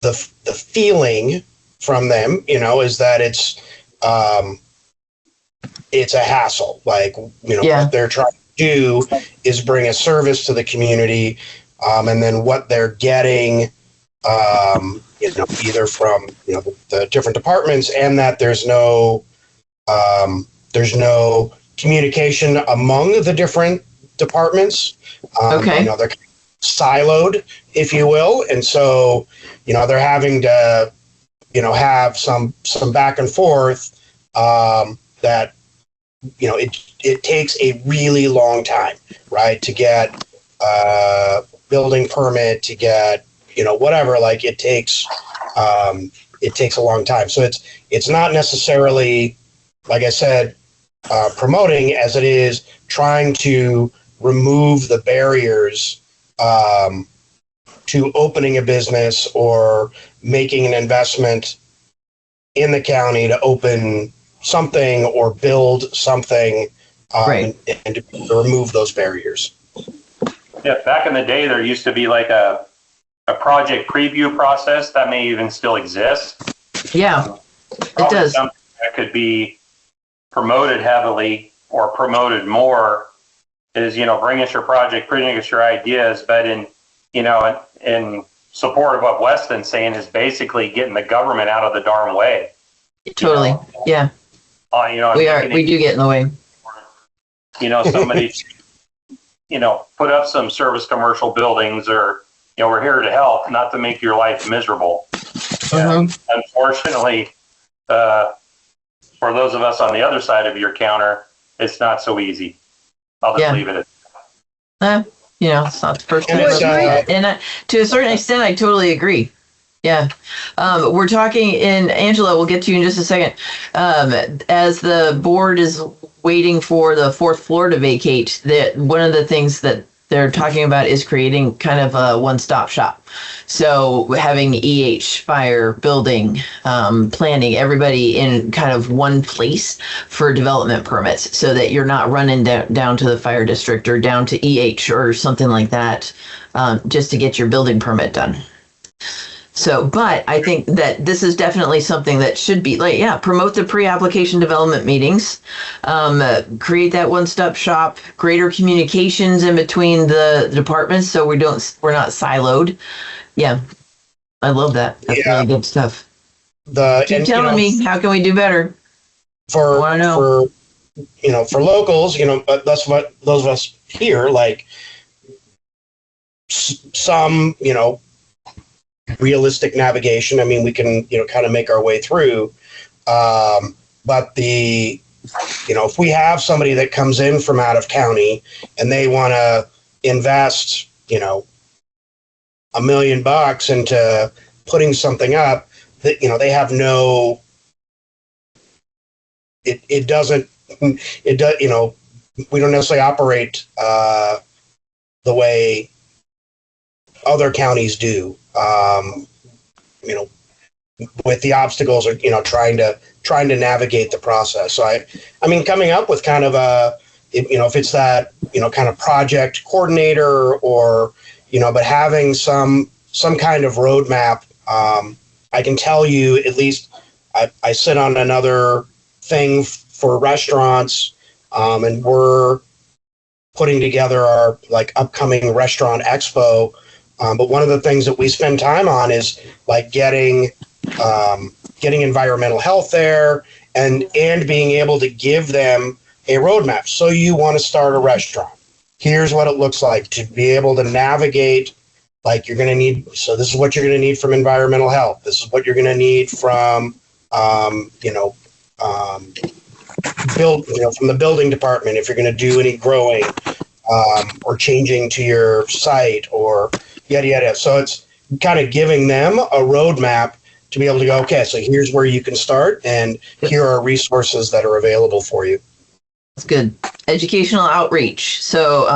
Speaker 2: the feeling from them, is that it's a hassle. Like, what they're trying to do is bring a service to the community, and then what they're getting, either from the different departments, and that there's no communication among the different departments. They're siloed, if you will, and so they're having to have some back and forth that it takes a really long time, right, to get building permit, to get whatever. Like, it takes a long time. So it's not necessarily, like I said, promoting, as it is trying to remove the barriers to opening a business or making an investment in the county to open something or build something, and to remove those barriers.
Speaker 4: Yeah, back in the day, there used to be like a project preview process that may even still exist.
Speaker 1: Yeah, it does.
Speaker 4: Something that could be promoted heavily or promoted more is, bring us your project, bring us your ideas, but in support of what Weston's saying, is basically getting the government out of the darn way.
Speaker 1: Totally. Yeah. We do get in the way.
Speaker 4: Somebody, put up some service commercial buildings, or, we're here to help, not to make your life miserable. Unfortunately, for those of us on the other side of your counter, it's not so easy. I'll just leave it at that.
Speaker 1: You know, it's not the first time.
Speaker 2: And it's,
Speaker 1: And to a certain extent, I totally agree. Yeah. We're talking, and Angela, we'll get to you in just a second. As the board is waiting for the fourth floor to vacate, that one of the things that they're talking about is creating kind of a one-stop shop. So having EH, fire, building, planning, everybody in kind of one place for development permits, so that you're not running down to the fire district or down to EH or something like that, just to get your building permit done. So, but I think that this is definitely something that should be like, yeah, promote the pre-application development meetings, create that one-stop shop, greater communications in between the departments, so we're not siloed. Yeah, I love that. That's really good stuff. Keep telling me, how can we do better?
Speaker 2: For locals, but that's what those of us here, like some, realistic navigation. I mean, we can, kind of make our way through. But if we have somebody that comes in from out of county and they want to invest, $1 million into putting something up, that, they have no, it does, we don't necessarily operate the way other counties do. With the obstacles, or trying to navigate the process. So I mean, coming up with kind of if it's that kind of project coordinator, or but having some kind of roadmap. I can tell you, at least I sit on another thing for restaurants, and we're putting together our upcoming restaurant expo. But one of the things that we spend time on is getting environmental health there, and being able to give them a roadmap. So you want to start a restaurant. Here's what it looks like to be able to navigate. You're going to need. So this is what you're going to need from environmental health. This is what you're going to need from, from the building department if you're going to do any growing, or changing to your site, or yada, yada. So it's kind of giving them a roadmap to be able to go, okay, so here's where you can start, and here are resources that are available for you.
Speaker 1: That's good. Educational outreach. So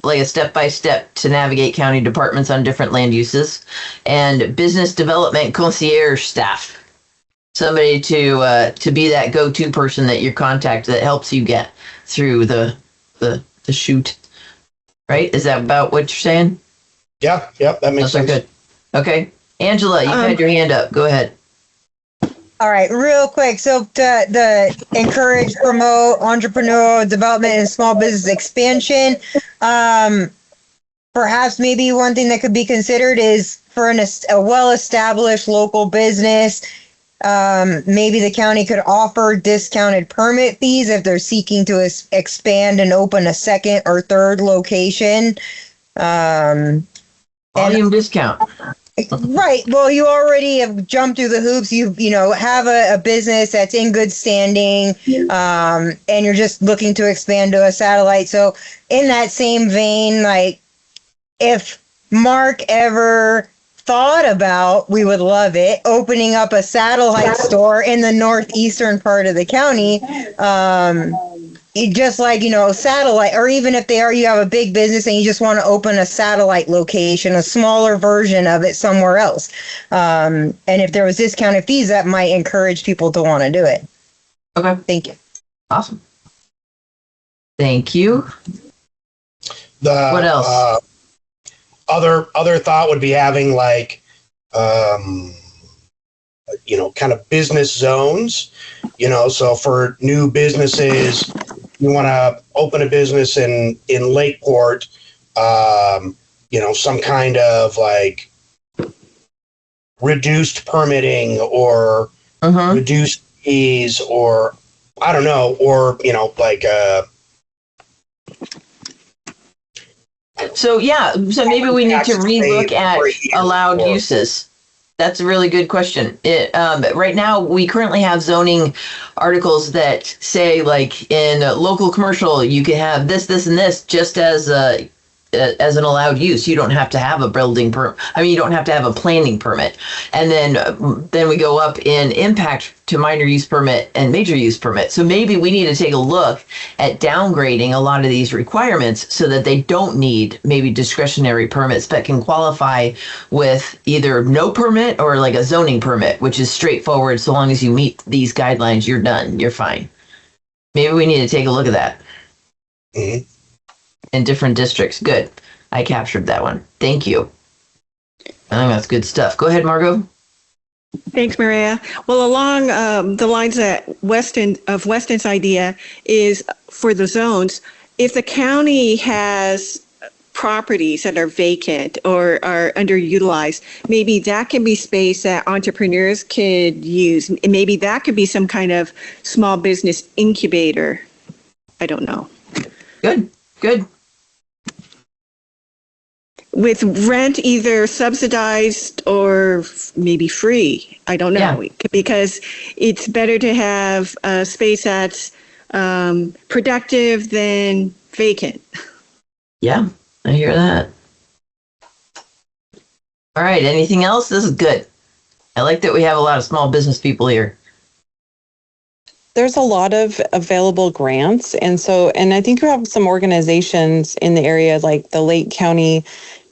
Speaker 1: a step-by-step to navigate county departments on different land uses, and business development concierge staff. Somebody to be that go-to person that you contact that helps you get through the shoot. Right? Is that about what you're saying?
Speaker 2: Yeah, that makes sense.
Speaker 1: Good. Okay. Angela, you had your hand up. Go ahead.
Speaker 9: All right, real quick. So the encourage, promote entrepreneurial development and small business expansion. Perhaps maybe one thing that could be considered is for a well-established local business, maybe the county could offer discounted permit fees if they're seeking to expand and open a second or third location.
Speaker 1: Volume discount.
Speaker 9: Right. Well, you already have jumped through the hoops. You have a business that's in good standing, and you're just looking to expand to a satellite. So in that same vein, if Mark ever thought about, we would love it, opening up a satellite store in the northeastern part of the county, just satellite, or even if you have a big business and you just want to open a satellite location, a smaller version of it somewhere else. And if there was discounted fees, that might encourage people to want to do it.
Speaker 1: Okay.
Speaker 9: Thank you.
Speaker 1: Awesome. Thank you. What else?
Speaker 2: Other thought would be having kind of business zones, so for new businesses, you want to open a business in Lakeport, some kind of reduced permitting, or reduced fees, or I don't know, or
Speaker 1: so maybe we need to relook at allowed uses. That's a really good question. Right now, we currently have zoning articles that say, in local commercial, you can have this, this, and this, just as as an allowed use. You don't have to have a building permit. I mean, you don't have to have a planning permit. And then we go up in impact to minor use permit and major use permit. So maybe we need to take a look at downgrading a lot of these requirements so that they don't need maybe discretionary permits, but can qualify with either no permit or like a zoning permit, which is straightforward. So long as you meet these guidelines, you're done. You're fine. Maybe we need to take a look at that.
Speaker 2: Mm-hmm.
Speaker 1: In different districts. Good. I captured that one. Thank you. I think that's good stuff. Go ahead, Margot.
Speaker 10: Thanks, Maria. Well, along the lines that Weston's idea is for the zones, if the county has properties that are vacant or are underutilized, maybe that can be space that entrepreneurs could use. And maybe that could be some kind of small business incubator. I don't know.
Speaker 1: Good.
Speaker 10: With rent either subsidized or maybe free. I don't know. Yeah. Because it's better to have a space that's productive than vacant.
Speaker 1: Yeah, I hear that. All right, anything else? This is good. I like that we have a lot of small business people here.
Speaker 11: There's a lot of available grants. And I think you have some organizations in the area like the Lake County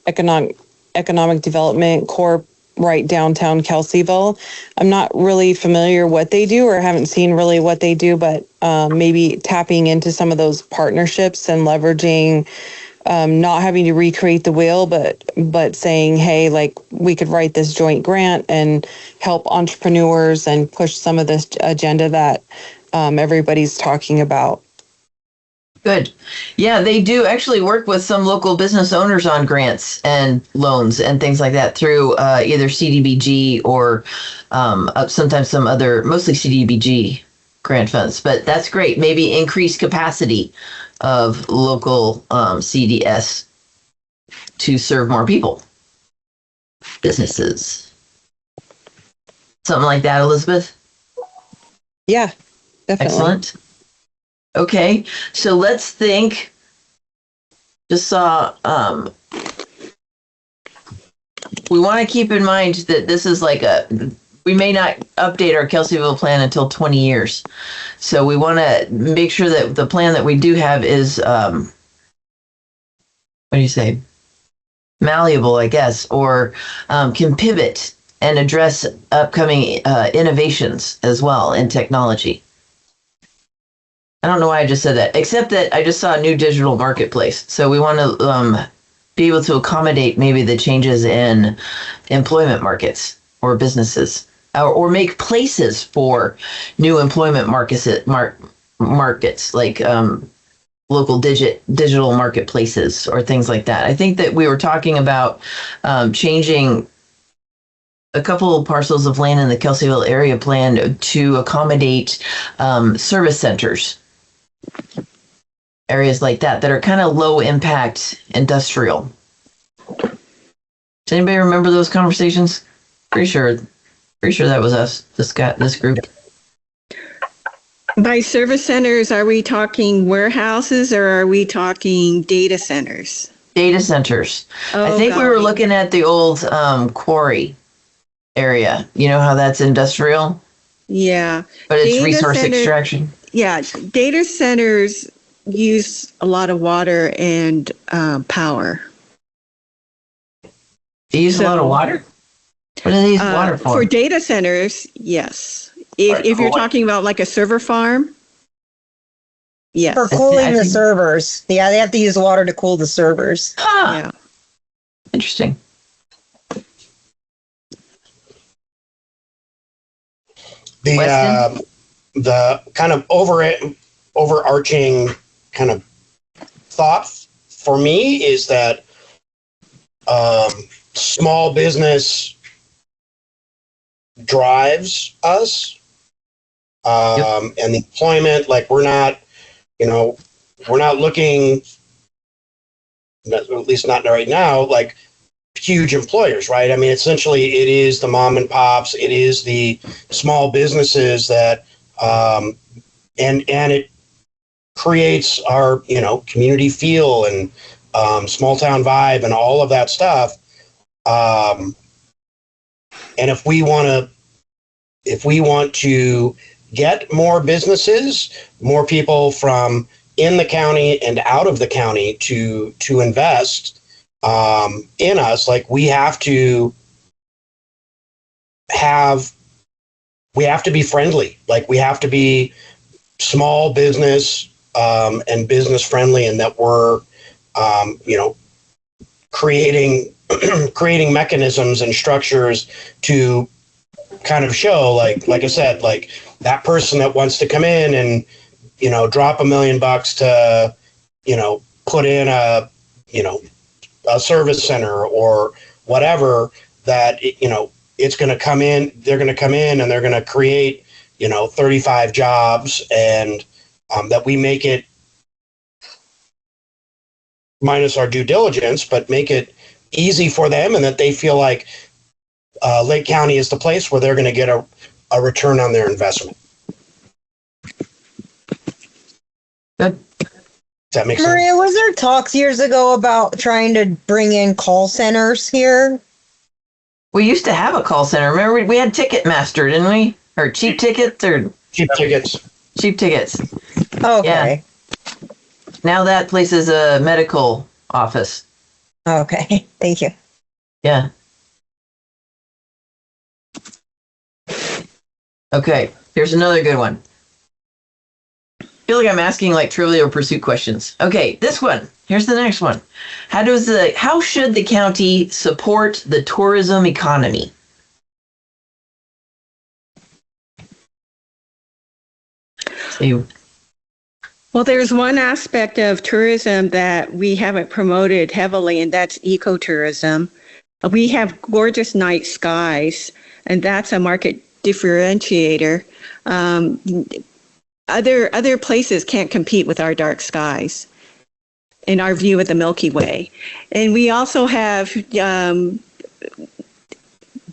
Speaker 11: Economic Development Corp right downtown Kelseyville. I'm not really familiar what they do or haven't seen really what they do, but maybe tapping into some of those partnerships and leveraging, not having to recreate the wheel, but saying, hey, like we could write this joint grant and help entrepreneurs and push some of this agenda that everybody's talking about.
Speaker 1: Good. Yeah, they do actually work with some local business owners on grants and loans and things like that through either CDBG or sometimes some other, mostly CDBG grant funds. But that's great. Maybe increase capacity of local CDS to serve more people, businesses. Something like that, Elizabeth?
Speaker 11: Yeah, definitely.
Speaker 1: Excellent. Okay, so let's think. Just saw, we want to keep in mind that this is like we may not update our Kelseyville plan until 20 years. So we want to make sure that the plan that we do have is, what do you say? Malleable, I guess, or can pivot and address upcoming innovations as well in technology. I don't know why I just said that, except that I just saw a new digital marketplace. So we want to be able to accommodate maybe the changes in employment markets or businesses, or make places for new employment markets like local digital marketplaces or things like that. I think that we were talking about changing a couple of parcels of land in the Kelseyville area plan to accommodate service centers. Areas like that are kind of low impact industrial. Does anybody remember those conversations? Pretty sure that was us, this group.
Speaker 10: By service centers, are we talking warehouses or are we talking data centers?
Speaker 1: Data centers. Oh, I think we were looking at the old quarry area. You know how that's industrial?
Speaker 10: Yeah.
Speaker 1: But it's resource extraction.
Speaker 10: Yeah, data centers use a lot of water and power.
Speaker 1: They use a lot of water? What do they use water for?
Speaker 10: For data centers, yes. If you're talking about like a server farm, yes.
Speaker 9: For cooling the servers. Yeah, they have to use water to cool the servers.
Speaker 1: Huh. Yeah. Interesting.
Speaker 2: The kind of overarching kind of thought for me is that small business drives us, and the employment, like we're not looking, at least not right now, like huge employers, right? I mean, essentially it is the mom and pops, it is the small businesses that, and it creates our, community feel and small town vibe and all of that stuff. And if we want to get more businesses, more people from in the county and out of the county to invest in us, like we have to be friendly. Like we have to be small business and business friendly, and that we're creating mechanisms and structures to kind of show, like I said, like that person that wants to come in and drop $1 million to put in a service center or whatever, that it's going to come in, they're going to come in and they're going to create 35 jobs, and that we make it, minus our due diligence, but make it easy for them, and that they feel like Lake County is the place where they're going to get a return on their investment.
Speaker 1: Good.
Speaker 2: Does that make sense?
Speaker 9: Maria, was there talks years ago about trying to bring in call centers here?
Speaker 1: We used to have a call center. Remember, we had Ticketmaster, didn't we? Or Cheap Tickets, or
Speaker 2: Cheap Tickets.
Speaker 1: Cheap Tickets.
Speaker 9: Okay.
Speaker 1: Yeah. Now that place is a medical office.
Speaker 9: Okay. Thank you.
Speaker 1: Yeah. Okay. Here's another good one. I feel like I'm asking like Trivial Pursuit questions. Okay, this one. Here's the next one. How should the county support the tourism economy?
Speaker 10: Well, there's one aspect of tourism that we haven't promoted heavily, and that's ecotourism. We have gorgeous night skies, and that's a market differentiator. Other places can't compete with our dark skies in our view of the Milky Way. And we also have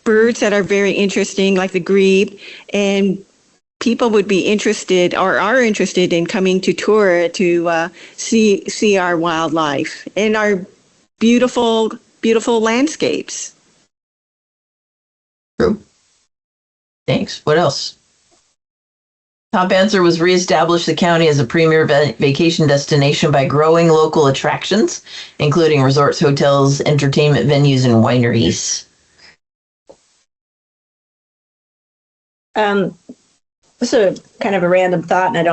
Speaker 10: birds that are very interesting, like the grebe, and people would be interested or are interested in coming to tour to see our wildlife and our beautiful, beautiful landscapes.
Speaker 1: True. Thanks. What else? Top answer was reestablish the county as a premier vacation destination by growing local attractions, including resorts, hotels, entertainment venues, and wineries.
Speaker 13: This is kind of a random thought, and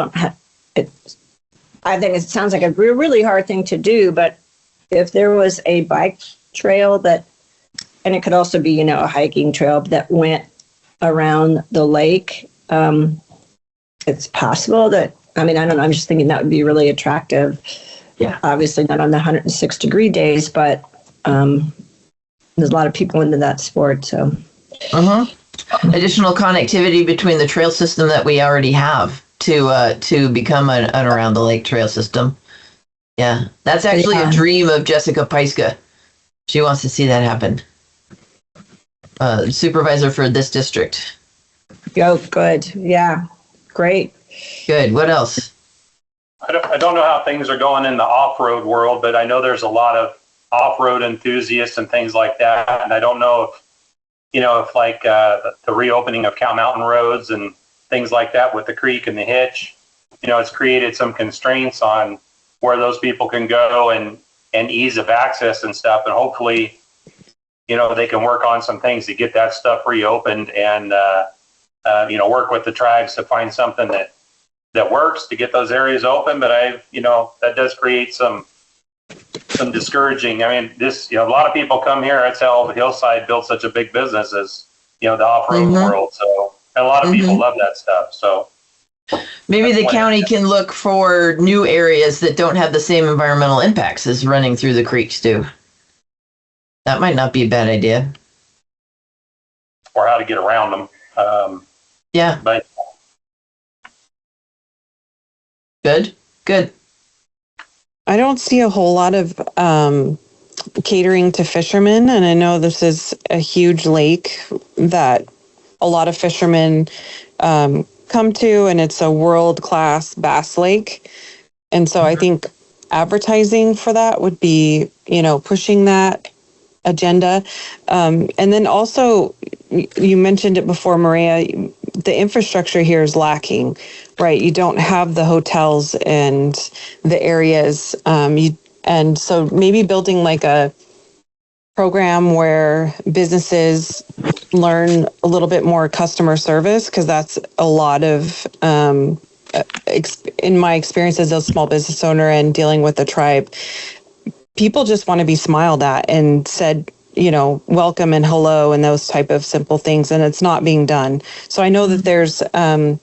Speaker 13: I think it sounds like a really hard thing to do, but if there was a bike trail and it could also be, a hiking trail that went around the lake, it's possible that, I don't know, I'm just thinking that would be really attractive.
Speaker 1: Yeah.
Speaker 13: Obviously not on the 106-degree days, but there's a lot of people into that sport, so.
Speaker 1: Additional connectivity between the trail system that we already have to become an around the lake trail system. Yeah, that's actually a dream of Jessica Peiska. She wants to see that happen. Supervisor for this district.
Speaker 13: Oh, good. Yeah, great.
Speaker 1: Good. What else?
Speaker 4: I don't know how things are going in the off-road world, but I know there's a lot of off-road enthusiasts and things like that. And I don't know if like the reopening of Cow Mountain roads and things like that with the creek and the hitch, it's created some constraints on where those people can go and ease of access and stuff. And hopefully, they can work on some things to get that stuff reopened and, work with the tribes to find something that works to get those areas open. But that does create some discouraging. A lot of people come here. That's how Hillside built such a big business as, the off-road world. So, and a lot of people love that stuff. So
Speaker 1: maybe the county can look for new areas that don't have the same environmental impacts as running through the creeks do. That might not be a bad idea.
Speaker 4: Or how to get around them.
Speaker 1: Yeah.
Speaker 4: But
Speaker 1: Good.
Speaker 11: I don't see a whole lot of catering to fishermen, and I know this is a huge lake that a lot of fishermen come to, and it's a world-class bass lake. And so I think advertising for that would be, pushing that agenda. And then also, you mentioned it before, Maria, the infrastructure here is lacking, right? You don't have the hotels and the areas. And so maybe building like a program where businesses learn a little bit more customer service, because that's a lot of, in my experience as a small business owner and dealing with the tribe, people just want to be smiled at and said, welcome and hello and those type of simple things. And it's not being done. So I know that there's, I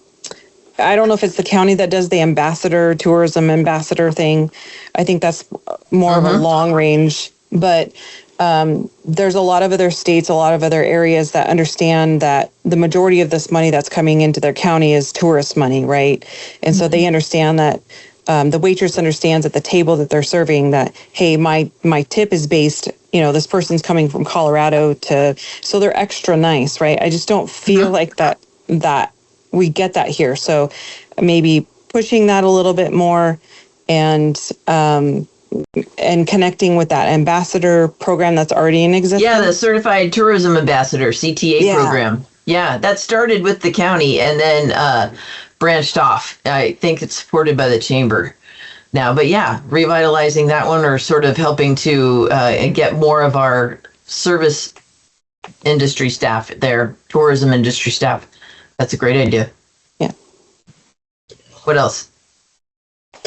Speaker 11: don't know if it's the county that does the tourism ambassador thing. I think that's more of a long range, but there's a lot of other states, a lot of other areas that understand that the majority of this money that's coming into their county is tourist money, right? And so they understand that the waitress understands at the table that they're serving that, hey, my tip is based, this person's coming from Colorado so they're extra nice, right? I just don't feel like that we get that here. So maybe pushing that a little bit more and connecting with that ambassador program that's already in existence.
Speaker 1: Yeah, the Certified Tourism Ambassador, CTA program. Yeah, that started with the county and then branched off. I think it's supported by the chamber now. But yeah, revitalizing that one or sort of helping to get more of our service industry staff there, tourism industry staff. That's a great idea.
Speaker 11: Yeah.
Speaker 1: What else?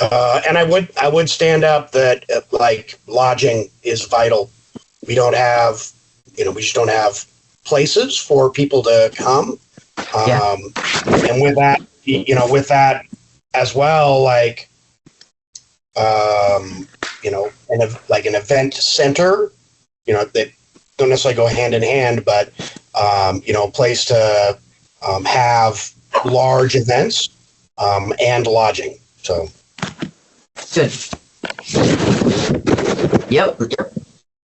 Speaker 2: And I would stand up that like lodging is vital. We don't have, we just don't have places for people to come. And with that as well, like, an event center, they don't necessarily go hand in hand, but, a place to have large events and lodging. So.
Speaker 1: Good. Yep.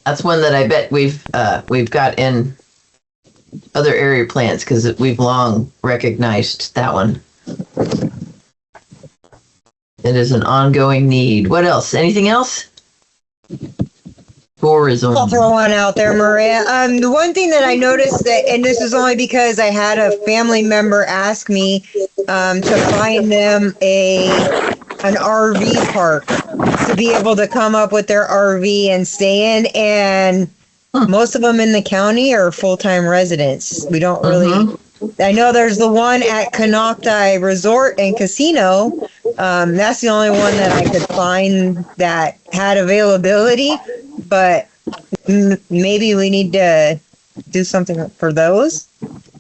Speaker 1: That's one that I bet we've got in other area plans because we've long recognized that one. It is an ongoing need. What else? Anything else? Tourism.
Speaker 9: I'll throw one out there, Maria. The one thing that I noticed and this is only because I had a family member ask me to find them an RV park to be able to come up with their RV and stay in. And most of them in the county are full-time residents. We don't really, I know there's the one at Canocti Resort and Casino. That's the only one that I could find that had availability, but maybe we need to do something for those.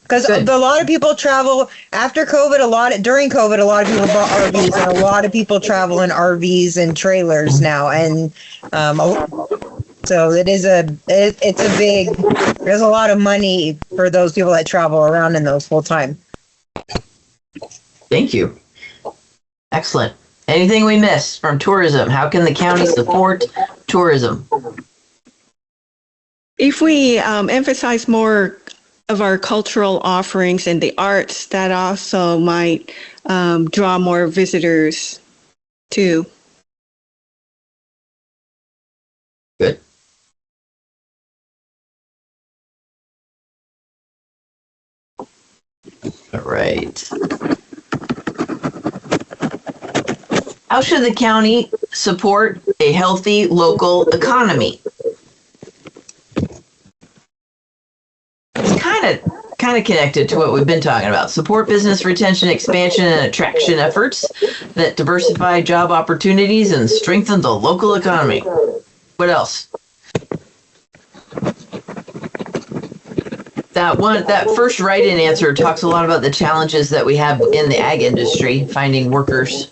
Speaker 9: Because a lot of people travel after COVID. During COVID, a lot of people bought RVs, and a lot of people travel in RVs and trailers now. And so it's a big. There's a lot of money for those people that travel around in those full time.
Speaker 1: Thank you. Excellent. Anything we missed from tourism? How can the county support tourism?
Speaker 10: If we emphasize more of our cultural offerings and the arts, that also might draw more visitors too.
Speaker 1: Good. All right. How should the county support a healthy local economy? Kind of connected to what we've been talking about. Support business retention, expansion, and attraction efforts that diversify job opportunities and strengthen the local economy. What else? That first write-in answer talks a lot about the challenges that we have in the ag industry, finding workers.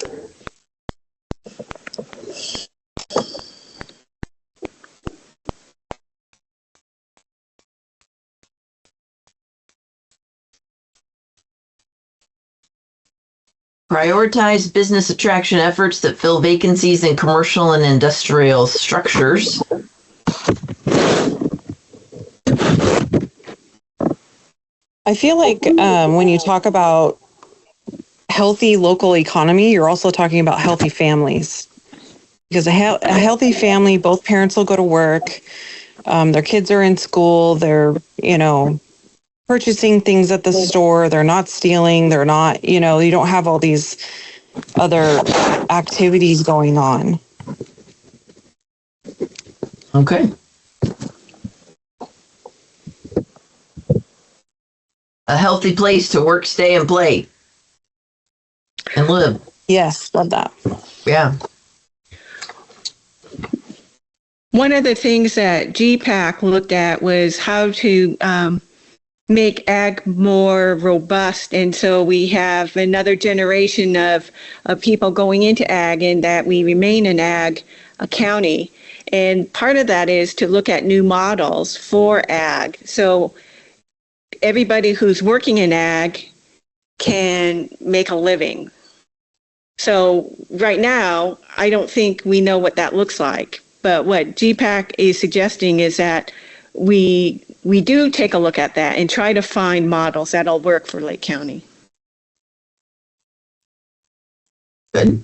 Speaker 1: Prioritize business attraction efforts that fill vacancies in commercial and industrial structures.
Speaker 11: I feel like when you talk about healthy local economy, you're also talking about healthy families. because a healthy family, both parents will go to work. Their kids are in school. They're, purchasing things at the store. They're not stealing. They're not, you don't have all these other activities going on.
Speaker 1: Okay. A healthy place to work, stay, and play. And live.
Speaker 11: Yes, love that.
Speaker 1: Yeah.
Speaker 10: One of the things that GPAC looked at was how to make ag more robust. And so we have another generation of people going into ag, and that we remain an ag county. And part of that is to look at new models for ag. So everybody who's working in ag can make a living. So right now, I don't think we know what that looks like. But what GPAC is suggesting is that we do take a look at that and try to find models that'll work for Lake County.
Speaker 1: Good.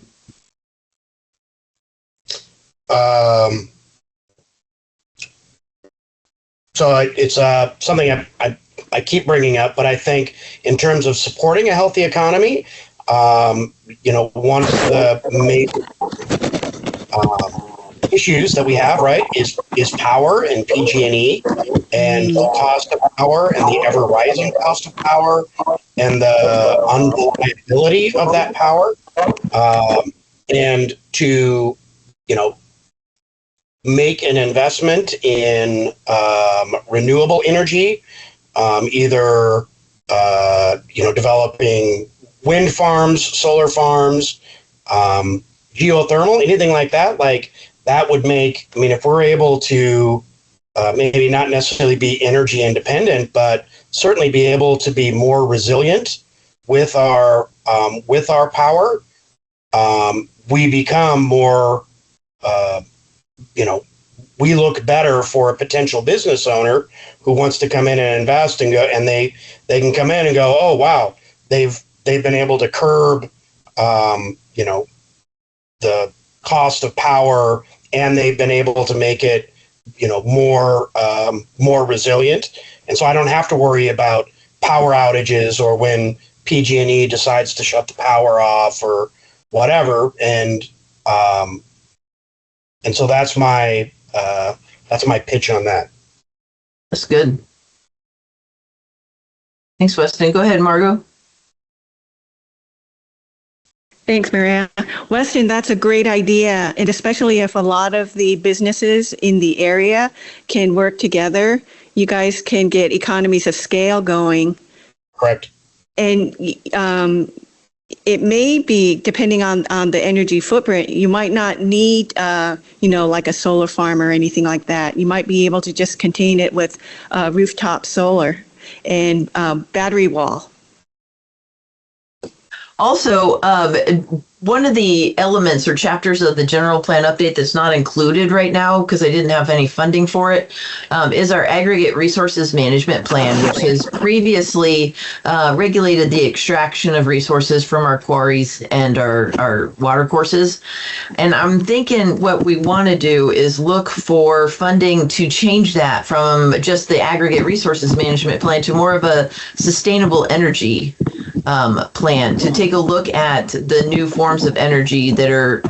Speaker 2: So it's something I keep bringing up, but I think in terms of supporting a healthy economy, one of the major issues that we have, right, is power and PG&E, and the cost of power and the ever rising cost of power and the unreliability of that power, and to make an investment in renewable energy, either developing wind farms, solar farms, geothermal, anything like that. Like that would make, if we're able to maybe not necessarily be energy independent, but certainly be able to be more resilient with our power, we become more, we look better for a potential business owner who wants to come in and invest and go, and they can come in and go, oh wow, they've been able to curb, the cost of power, and they've been able to make it, more resilient. And so I don't have to worry about power outages or when PG&E decides to shut the power off or whatever. And so that's my pitch on that.
Speaker 1: That's good. Thanks, Weston. Go ahead, Margot.
Speaker 10: Thanks, Maria. Weston, that's a great idea. And especially if a lot of the businesses in the area can work together, you guys can get economies of scale going.
Speaker 2: Correct.
Speaker 10: And it may be, depending on the energy footprint, you might not need, like a solar farm or anything like that. You might be able to just contain it with rooftop solar and battery wall.
Speaker 1: Also, one of the elements or chapters of the general plan update that's not included right now because I didn't have any funding for it is our aggregate resources management plan, which has previously regulated the extraction of resources from our quarries and our water courses. And I'm thinking what we want to do is look for funding to change that from just the aggregate resources management plan to more of a sustainable energy plan, to take a look at the new forms of energy that are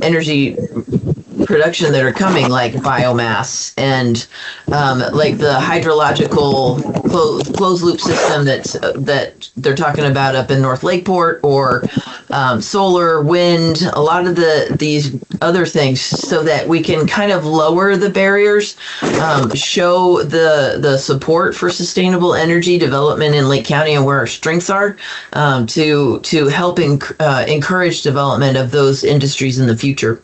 Speaker 1: energy production that are coming, like biomass and like the hydrological closed loop system that they're talking about up in North Lakeport, or solar, wind, a lot of these other things, so that we can kind of lower the barriers, show the support for sustainable energy development in Lake County and where our strengths are, to help encourage development of those industries in the future.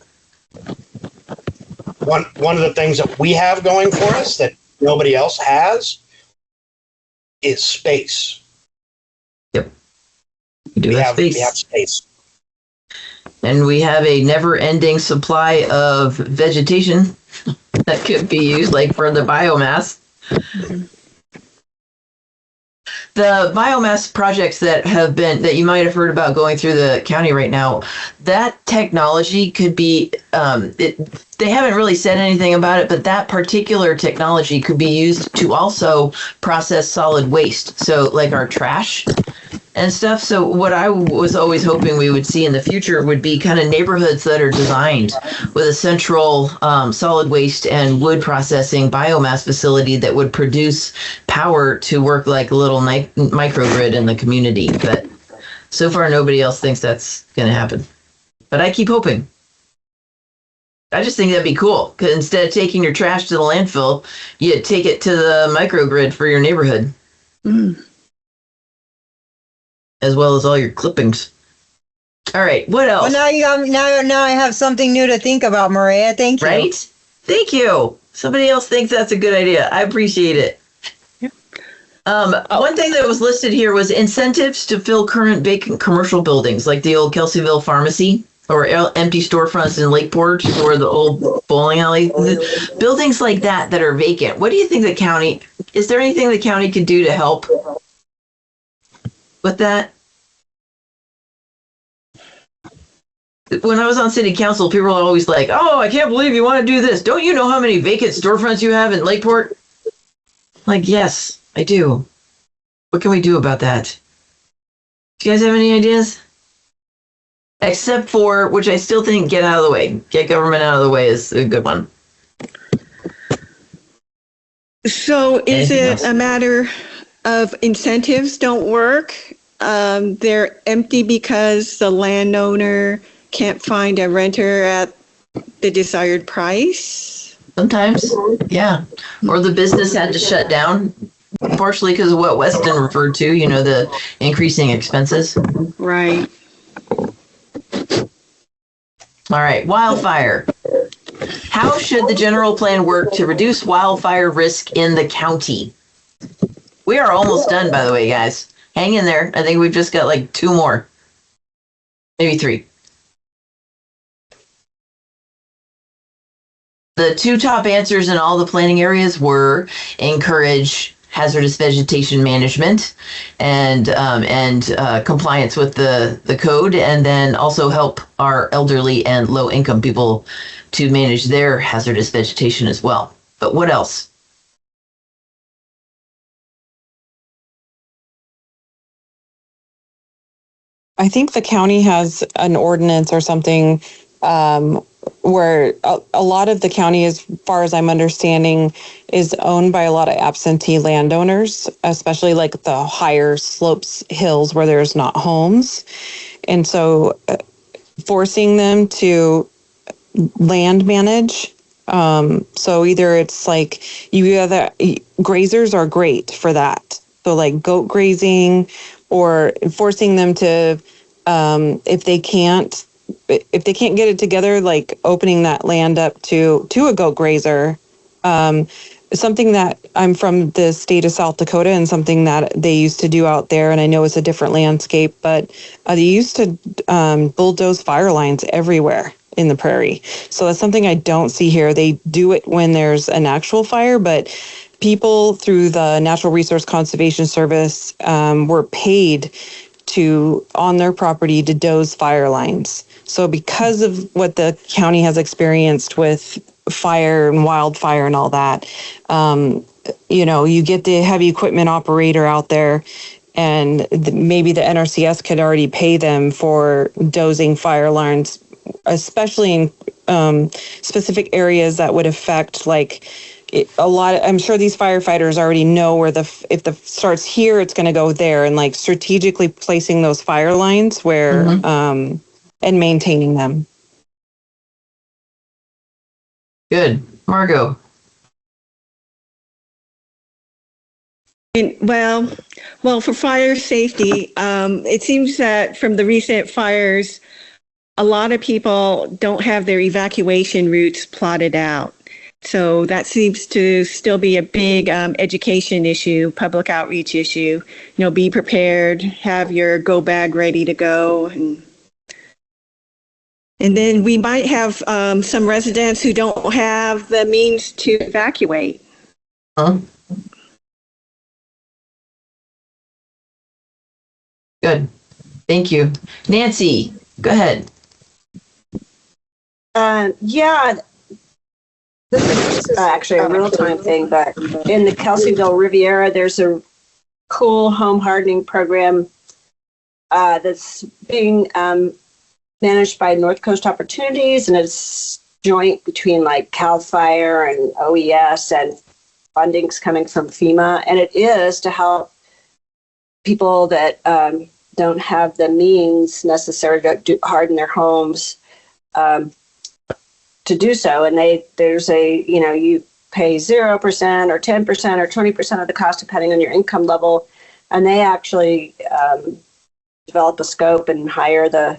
Speaker 2: One of the things that we have going for us that nobody else has is space.
Speaker 1: Yep. We have
Speaker 2: space.
Speaker 1: And we have a never-ending supply of vegetation that could be used, like for the biomass. the biomass projects that you might have heard about going through the county right now, that technology could be, they haven't really said anything about it, but that particular technology could be used to also process solid waste. So like our trash and stuff. So what I was always hoping we would see in the future would be kind of neighborhoods that are designed with a central solid waste and wood processing biomass facility that would produce power to work like a little microgrid in the community. But so far, nobody else thinks that's going to happen. But I keep hoping. I just think that'd be cool, because instead of taking your trash to the landfill, you take it to the microgrid for your neighborhood. As well as all your clippings. All right, what else?
Speaker 9: Well, now I have something new to think about, Maria. Thank you.
Speaker 1: Right? Thank you. Somebody else thinks that's a good idea. I appreciate it. One thing that was listed here was incentives to fill current vacant commercial buildings, like the old Kelseyville pharmacy or empty storefronts in Lakeport or the old bowling alley. Buildings like that are vacant. What do you think is there anything the county could do to help with that? When I was on city council, people were always like, oh, I can't believe you want to do this. Don't you know how many vacant storefronts you have in Lakeport? Like, yes, I do. What can we do about that? Do you guys have any ideas? Except for, which I still think, get out of the way. Get government out of the way is a good one.
Speaker 10: So is it a matter of incentives don't work? They're empty because the landowner can't find a renter at the desired price?
Speaker 1: Sometimes, yeah. Or the business had to shut down, partially because of what Weston referred to, the increasing expenses.
Speaker 10: Right.
Speaker 1: All right, wildfire. How should the general plan work to reduce wildfire risk in the county? We are almost done, by the way, guys. Hang in there. I think we've just got like 2 more, maybe 3. The 2 top answers in all the planning areas were encourage hazardous vegetation management and compliance with the code, and then also help our elderly and low income people to manage their hazardous vegetation as well. But what else?
Speaker 11: I think the county has an ordinance or something where a lot of the county, as far as I'm understanding, is owned by a lot of absentee landowners, especially like the higher slopes, hills where there's not homes. And so forcing them to land manage. So either it's like grazers are great for that. So like goat grazing, or forcing them to, if they can't get it together, like opening that land up to a goat grazer. Something that I'm from the state of South Dakota, and something that they used to do out there, and I know it's a different landscape, but they used to bulldoze fire lines everywhere in the prairie. So that's something I don't see here. They do it when there's an actual fire, but people through the Natural Resource Conservation Service were paid on their property to doze fire lines. So because of what the county has experienced with fire and wildfire and all that, you get the heavy equipment operator out there, and maybe the NRCS could already pay them for dozing fire lines, especially in specific areas that would affect I'm sure these firefighters already know where if the starts here, it's going to go there, and like strategically placing those fire lines where, and maintaining them.
Speaker 1: Good. Margot.
Speaker 10: Well, for fire safety, it seems that from the recent fires, a lot of people don't have their evacuation routes plotted out. So that seems to still be a big education issue, public outreach issue. Be prepared, have your go bag ready to go. And then we might have some residents who don't have the means to evacuate.
Speaker 1: Huh? Good. Thank you. Nancy, go ahead.
Speaker 13: Yeah, this is actually a real-time thing, but in the Kelseyville Riviera, there's a cool home hardening program that's being managed by North Coast Opportunities, and it's joint between like CAL FIRE and OES, and funding's coming from FEMA, and it is to help people that don't have the means necessary to harden their homes to do so. And there's you pay 0% or 10% or 20% of the cost depending on your income level, and they actually develop a scope and hire the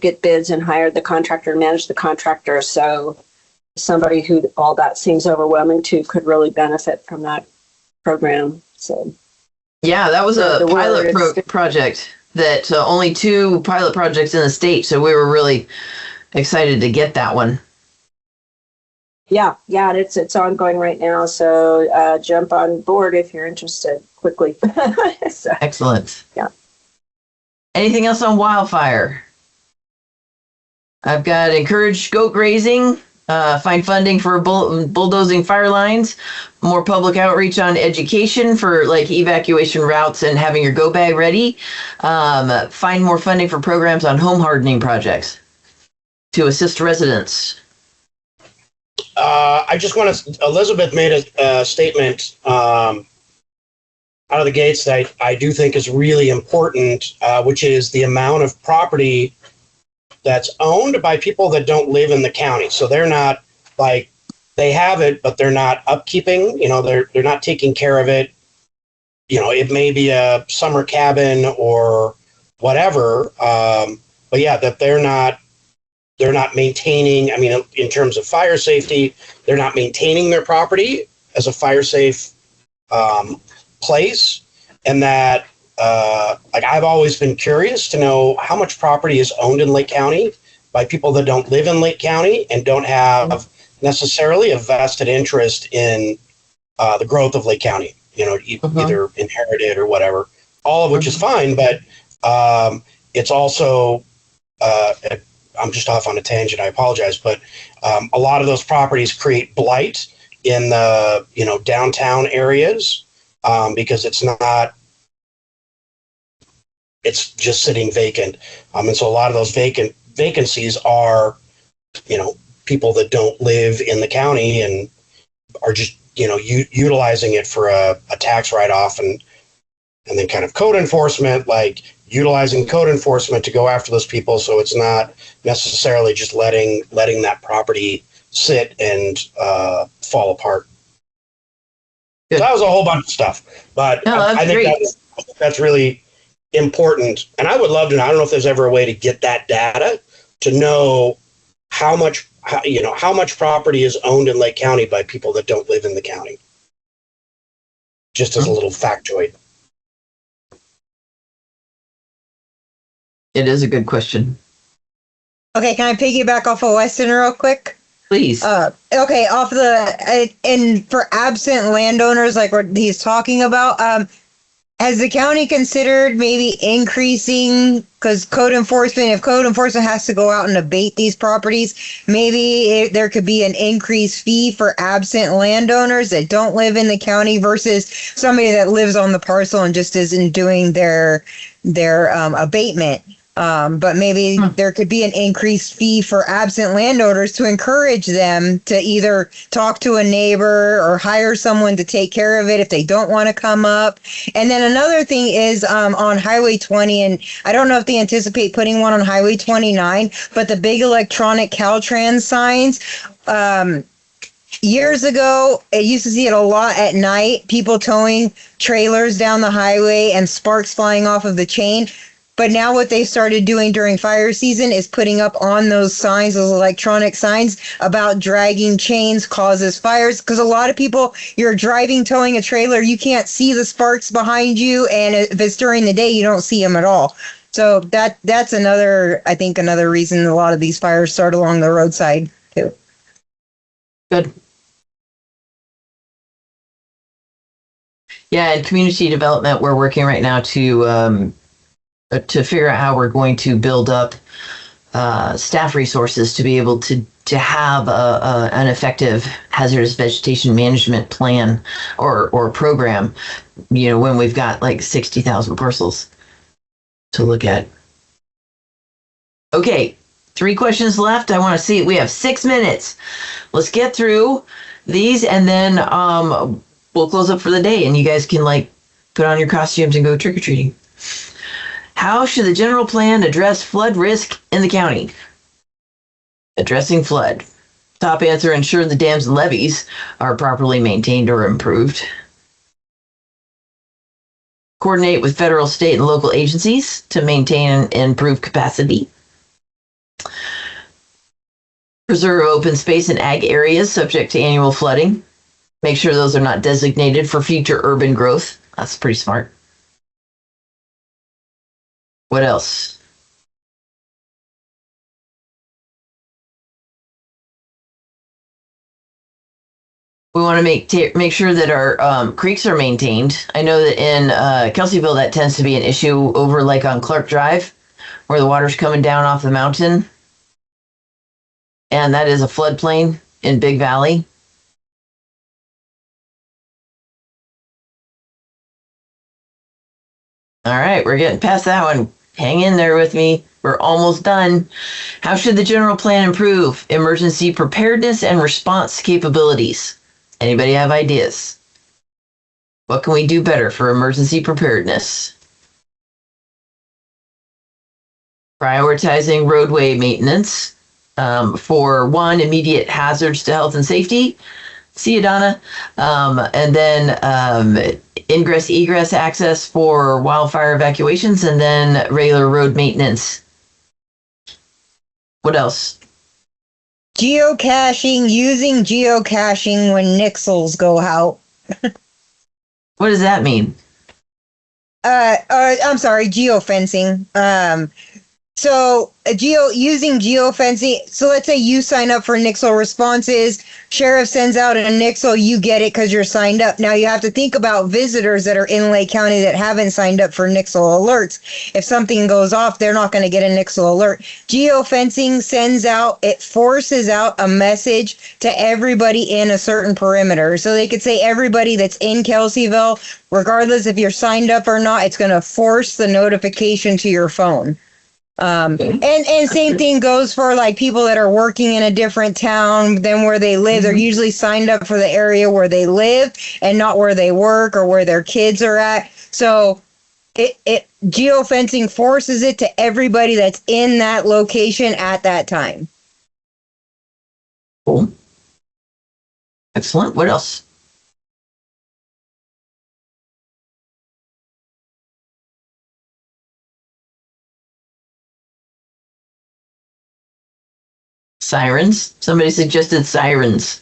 Speaker 13: get bids and hire the contractor, manage the contractor. So somebody who all that seems overwhelming to could really benefit from that program. So
Speaker 1: yeah, that was a pilot project that only 2 pilot projects in the state. So we were really excited to get that one.
Speaker 13: Yeah, it's ongoing right now. So jump on board if you're interested quickly. So,
Speaker 1: excellent.
Speaker 13: Yeah.
Speaker 1: Anything else on wildfire? I've got encourage goat grazing, find funding for bulldozing fire lines, more public outreach on education for like evacuation routes and having your go bag ready, find more funding for programs on home hardening projects to assist residents.
Speaker 2: I just want to, Elizabeth made a statement out of the gates that I do think is really important, which is the amount of property that's owned by people that don't live in the county. So they're not like, they have it, but they're not upkeeping, they're not taking care of it. It may be a summer cabin or whatever. But yeah, that they're not maintaining, in terms of fire safety, they're not maintaining their property as a fire safe place. And that, I've always been curious to know how much property is owned in Lake County by people that don't live in Lake County and don't have necessarily a vested interest in the growth of Lake County, either inherited or whatever, all of which is fine. But it's also, I'm just off on a tangent, I apologize, but a lot of those properties create blight in the, downtown areas because it's just sitting vacant. And so a lot of those vacancies are, people that don't live in the county and are just, utilizing it for a tax write-off and then kind of code enforcement, like utilizing code enforcement to go after those people. So it's not necessarily just letting that property sit and fall apart. So that was a whole bunch of stuff, but
Speaker 1: no,
Speaker 2: I think that's really important. And I would love to know, I don't know if there's ever a way to get that data to know how much property is owned in Lake County by people that don't live in the county. Just as a little factoid.
Speaker 1: It is a good question.
Speaker 9: Okay, can I piggyback off of Weston real quick?
Speaker 1: Please.
Speaker 9: Okay, off and for absent landowners, like what he's talking about, has the county considered maybe increasing, because if code enforcement has to go out and abate these properties, maybe there could be an increased fee for absent landowners that don't live in the county versus somebody that lives on the parcel and just isn't doing their abatement. But maybe there could be an increased fee for absent landowners to encourage them to either talk to a neighbor or hire someone to take care of it if they don't want to come up. And then another thing is on Highway 20, and I don't know if they anticipate putting one on Highway 29, but the big electronic Caltrans signs, years ago, I used to see it a lot at night, people towing trailers down the highway and sparks flying off of the chain. But now what they started doing during fire season is putting up on those signs, those electronic signs about dragging chains causes fires. Because a lot of people, you're driving, towing a trailer, you can't see the sparks behind you. And if it's during the day, you don't see them at all. So that's another reason a lot of these fires start along the roadside too.
Speaker 1: Good. Yeah, and community development, we're working right now to figure out how we're going to build up staff resources to be able to have an effective hazardous vegetation management plan or program, you know, when we've got like 60,000 parcels to look at. Okay, 3 questions left. I want to see, we have 6 minutes. Let's get through these and then we'll close up for the day and you guys can like put on your costumes and go trick-or-treating. How should the general plan address flood risk in the county? Addressing flood. Top answer, ensure the dams and levees are properly maintained or improved. Coordinate with federal, state, and local agencies to maintain and improve capacity. Preserve open space and ag areas subject to annual flooding. Make sure those are not designated for future urban growth. That's pretty smart. What else? We want to make sure that our creeks are maintained. I know that in Kelseyville that tends to be an issue over like on Clark Drive, where the water's coming down off the mountain, and that is a floodplain in Big Valley. All right, we're getting past that one. Hang in there with me. We're almost done. How should the general plan improve emergency preparedness and response capabilities? Anybody have ideas? What can we do better for emergency preparedness? Prioritizing roadway maintenance for one, immediate hazards to health and safety. See you, Donna. And then ingress, egress access for wildfire evacuations, and then regular road maintenance. What else?
Speaker 9: Geocaching, using geocaching when nixles go out.
Speaker 1: What does that mean?
Speaker 9: I'm sorry, geofencing. So using geofencing. So let's say you sign up for nixle responses. Sheriff sends out a nixle, you get it because you're signed up. Now you have to think about visitors that are in Lake County that haven't signed up for nixle alerts. If something goes off, they're not going to get a nixle alert. Geofencing sends out, it forces out a message to everybody in a certain perimeter. So they could say everybody that's in Kelseyville, regardless if you're signed up or not, it's going to force the notification to your phone. And same thing goes for like people that are working in a different town than where they live. They're usually signed up for the area where they live and not where they work or where their kids are at. So it geofencing forces it to everybody that's in that location at that time.
Speaker 1: Cool. Excellent. What else? Sirens. Somebody suggested sirens.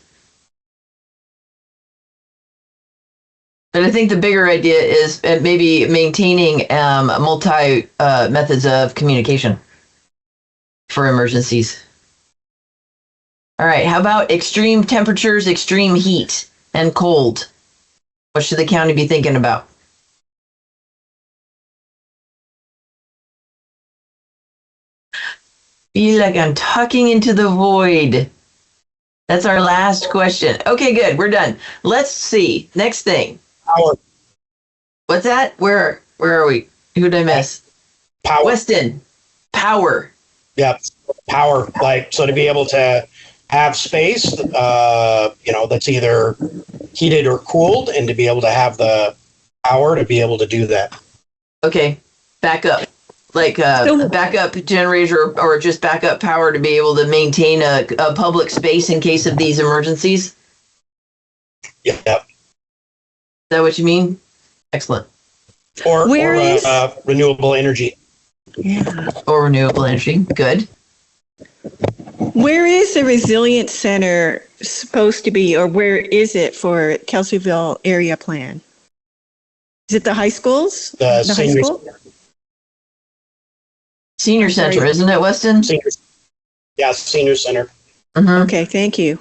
Speaker 1: But I think the bigger idea is maybe maintaining multi methods of communication for emergencies. All right, how about extreme temperatures, extreme heat, and cold? What should the county be thinking about? Feel like I'm talking into the void. That's our last question. Okay, good. We're done. Let's see. Next thing.
Speaker 2: Power.
Speaker 1: What's that? Where are we? Who did I miss?
Speaker 2: Power.
Speaker 1: Weston. Power.
Speaker 2: Yeah, power. Like, so to be able to have space, that's either heated or cooled, and to be able to have the power to be able to do that.
Speaker 1: Okay, backup. Like a backup generator or just backup power to be able to maintain a public space in case of these emergencies?
Speaker 2: Yep.
Speaker 1: Is that what you mean? Excellent.
Speaker 2: Or renewable energy.
Speaker 10: Yeah.
Speaker 1: Or renewable energy. Good.
Speaker 10: Where is the Resilience Center supposed to be, or where is it for Kelseyville area plan? Is it the high schools?
Speaker 2: The
Speaker 10: high school?
Speaker 1: Senior Center, isn't it, Weston?
Speaker 2: Senior Center.
Speaker 1: Mm-hmm.
Speaker 10: Okay, thank you.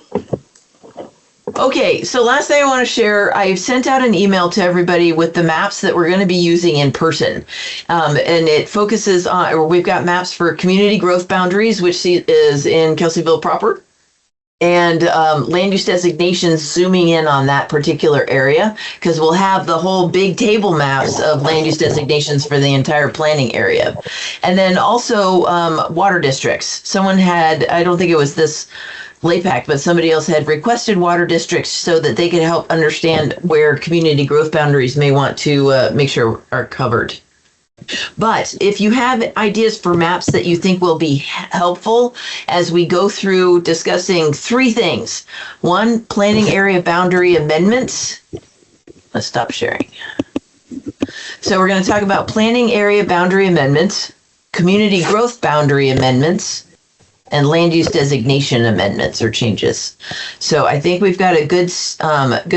Speaker 1: Okay, so last thing I want to share, I've sent out an email to everybody with the maps that we're going to be using in person. And it focuses on, or we've got maps for community growth boundaries, which is in Kelseyville proper, and land use designations, zooming in on that particular area, because we'll have the whole big table maps of land use designations for the entire planning area. And then also water districts. Someone had, I don't think it was this LAPAC, but somebody else had requested water districts so that they could help understand where community growth boundaries may want to make sure are covered. But if you have ideas for maps that you think will be helpful as we go through discussing 3 things. 1, planning area boundary amendments. Let's stop sharing. So we're going to talk about planning area boundary amendments, community growth boundary amendments, and land use designation amendments or changes. So I think we've got a good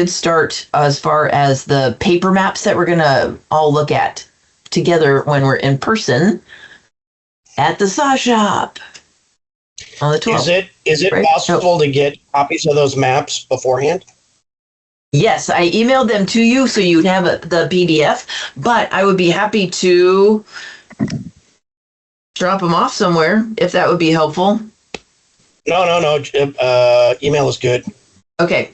Speaker 1: start as far as the paper maps that we're going to all look at together when we're in person at the saw shop on the 12th.
Speaker 2: Is it possible to get copies of those maps beforehand?
Speaker 1: Yes, I emailed them to you so you'd have the PDF, but I would be happy to drop them off somewhere if that would be helpful.
Speaker 2: No. Email is good.
Speaker 1: Okay,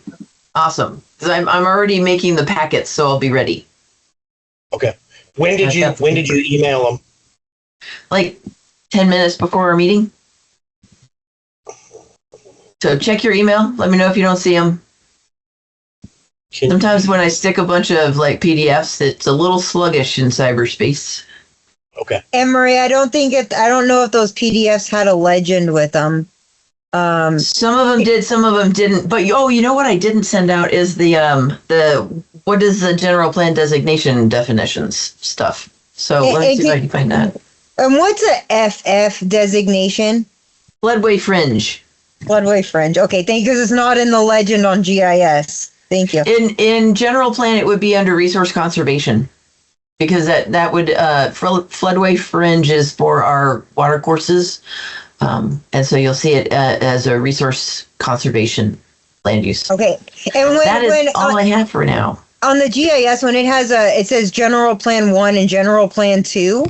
Speaker 1: awesome. Because I'm already making the packets, so I'll be ready.
Speaker 2: Okay. When did you email them?
Speaker 1: Like 10 minutes before our meeting. So check your email. Let me know if you don't see them. Sometimes when I stick a bunch of like PDFs, it's a little sluggish in cyberspace.
Speaker 2: Okay.
Speaker 9: And Marie, I don't know if those PDFs had a legend with them.
Speaker 1: Some of them did, some of them didn't. But you know what I didn't send out is the what is the general plan designation definitions stuff. So let's see if I can find that.
Speaker 9: And what's a FF designation?
Speaker 1: Floodway fringe.
Speaker 9: Floodway fringe. Okay, thank you, because it's not in the legend on GIS. Thank you.
Speaker 1: In general plan, it would be under resource conservation, because that would floodway fringe is for our water courses. And so you'll see it as a resource conservation land use.
Speaker 9: Okay. And
Speaker 1: that is all I have for now.
Speaker 9: On the GIS, when it says General Plan 1 and General Plan 2,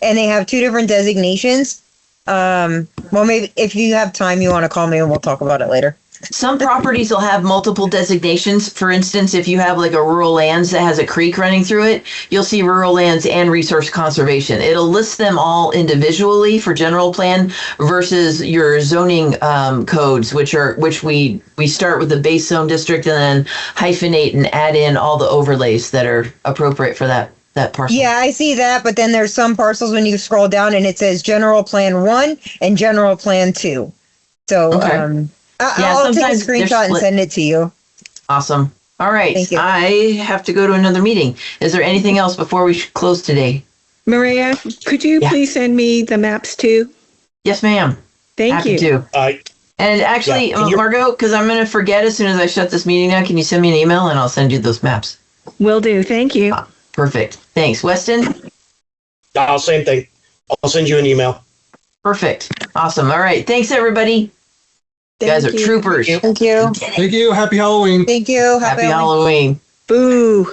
Speaker 9: and they have 2 different designations. Well, maybe if you have time, you want to call me and we'll talk about it later.
Speaker 1: Some properties will have multiple designations. For instance, if you have like a rural lands that has a creek running through it, you'll see rural lands and resource conservation. It'll list them all individually for general plan versus your zoning codes, which we start with the base zone district and then hyphenate and add in all the overlays that are appropriate for that parcel.
Speaker 9: Yeah, I see that, but then there's some parcels when you scroll down and it says General Plan 1 and General Plan 2. So,
Speaker 1: okay.
Speaker 9: I'll take a screenshot and send it to you.
Speaker 1: Awesome. All right.
Speaker 9: Thank you.
Speaker 1: I have to go to another meeting. Is there anything else before we close today?
Speaker 10: Maria, could you please send me the maps too?
Speaker 1: Yes, ma'am.
Speaker 10: Thank you.
Speaker 1: Happy to. And actually, Margot, because I'm going to forget as soon as I shut this meeting down, can you send me an email and I'll send you those maps?
Speaker 10: Will do. Thank you.
Speaker 1: Perfect. Thanks. Weston?
Speaker 2: Same thing. I'll send you an email.
Speaker 1: Perfect. Awesome. All right. Thanks, everybody. You guys are troopers.
Speaker 9: Thank you.
Speaker 7: Thank you. Happy Halloween.
Speaker 9: Thank you.
Speaker 1: Happy Halloween.
Speaker 10: Boo.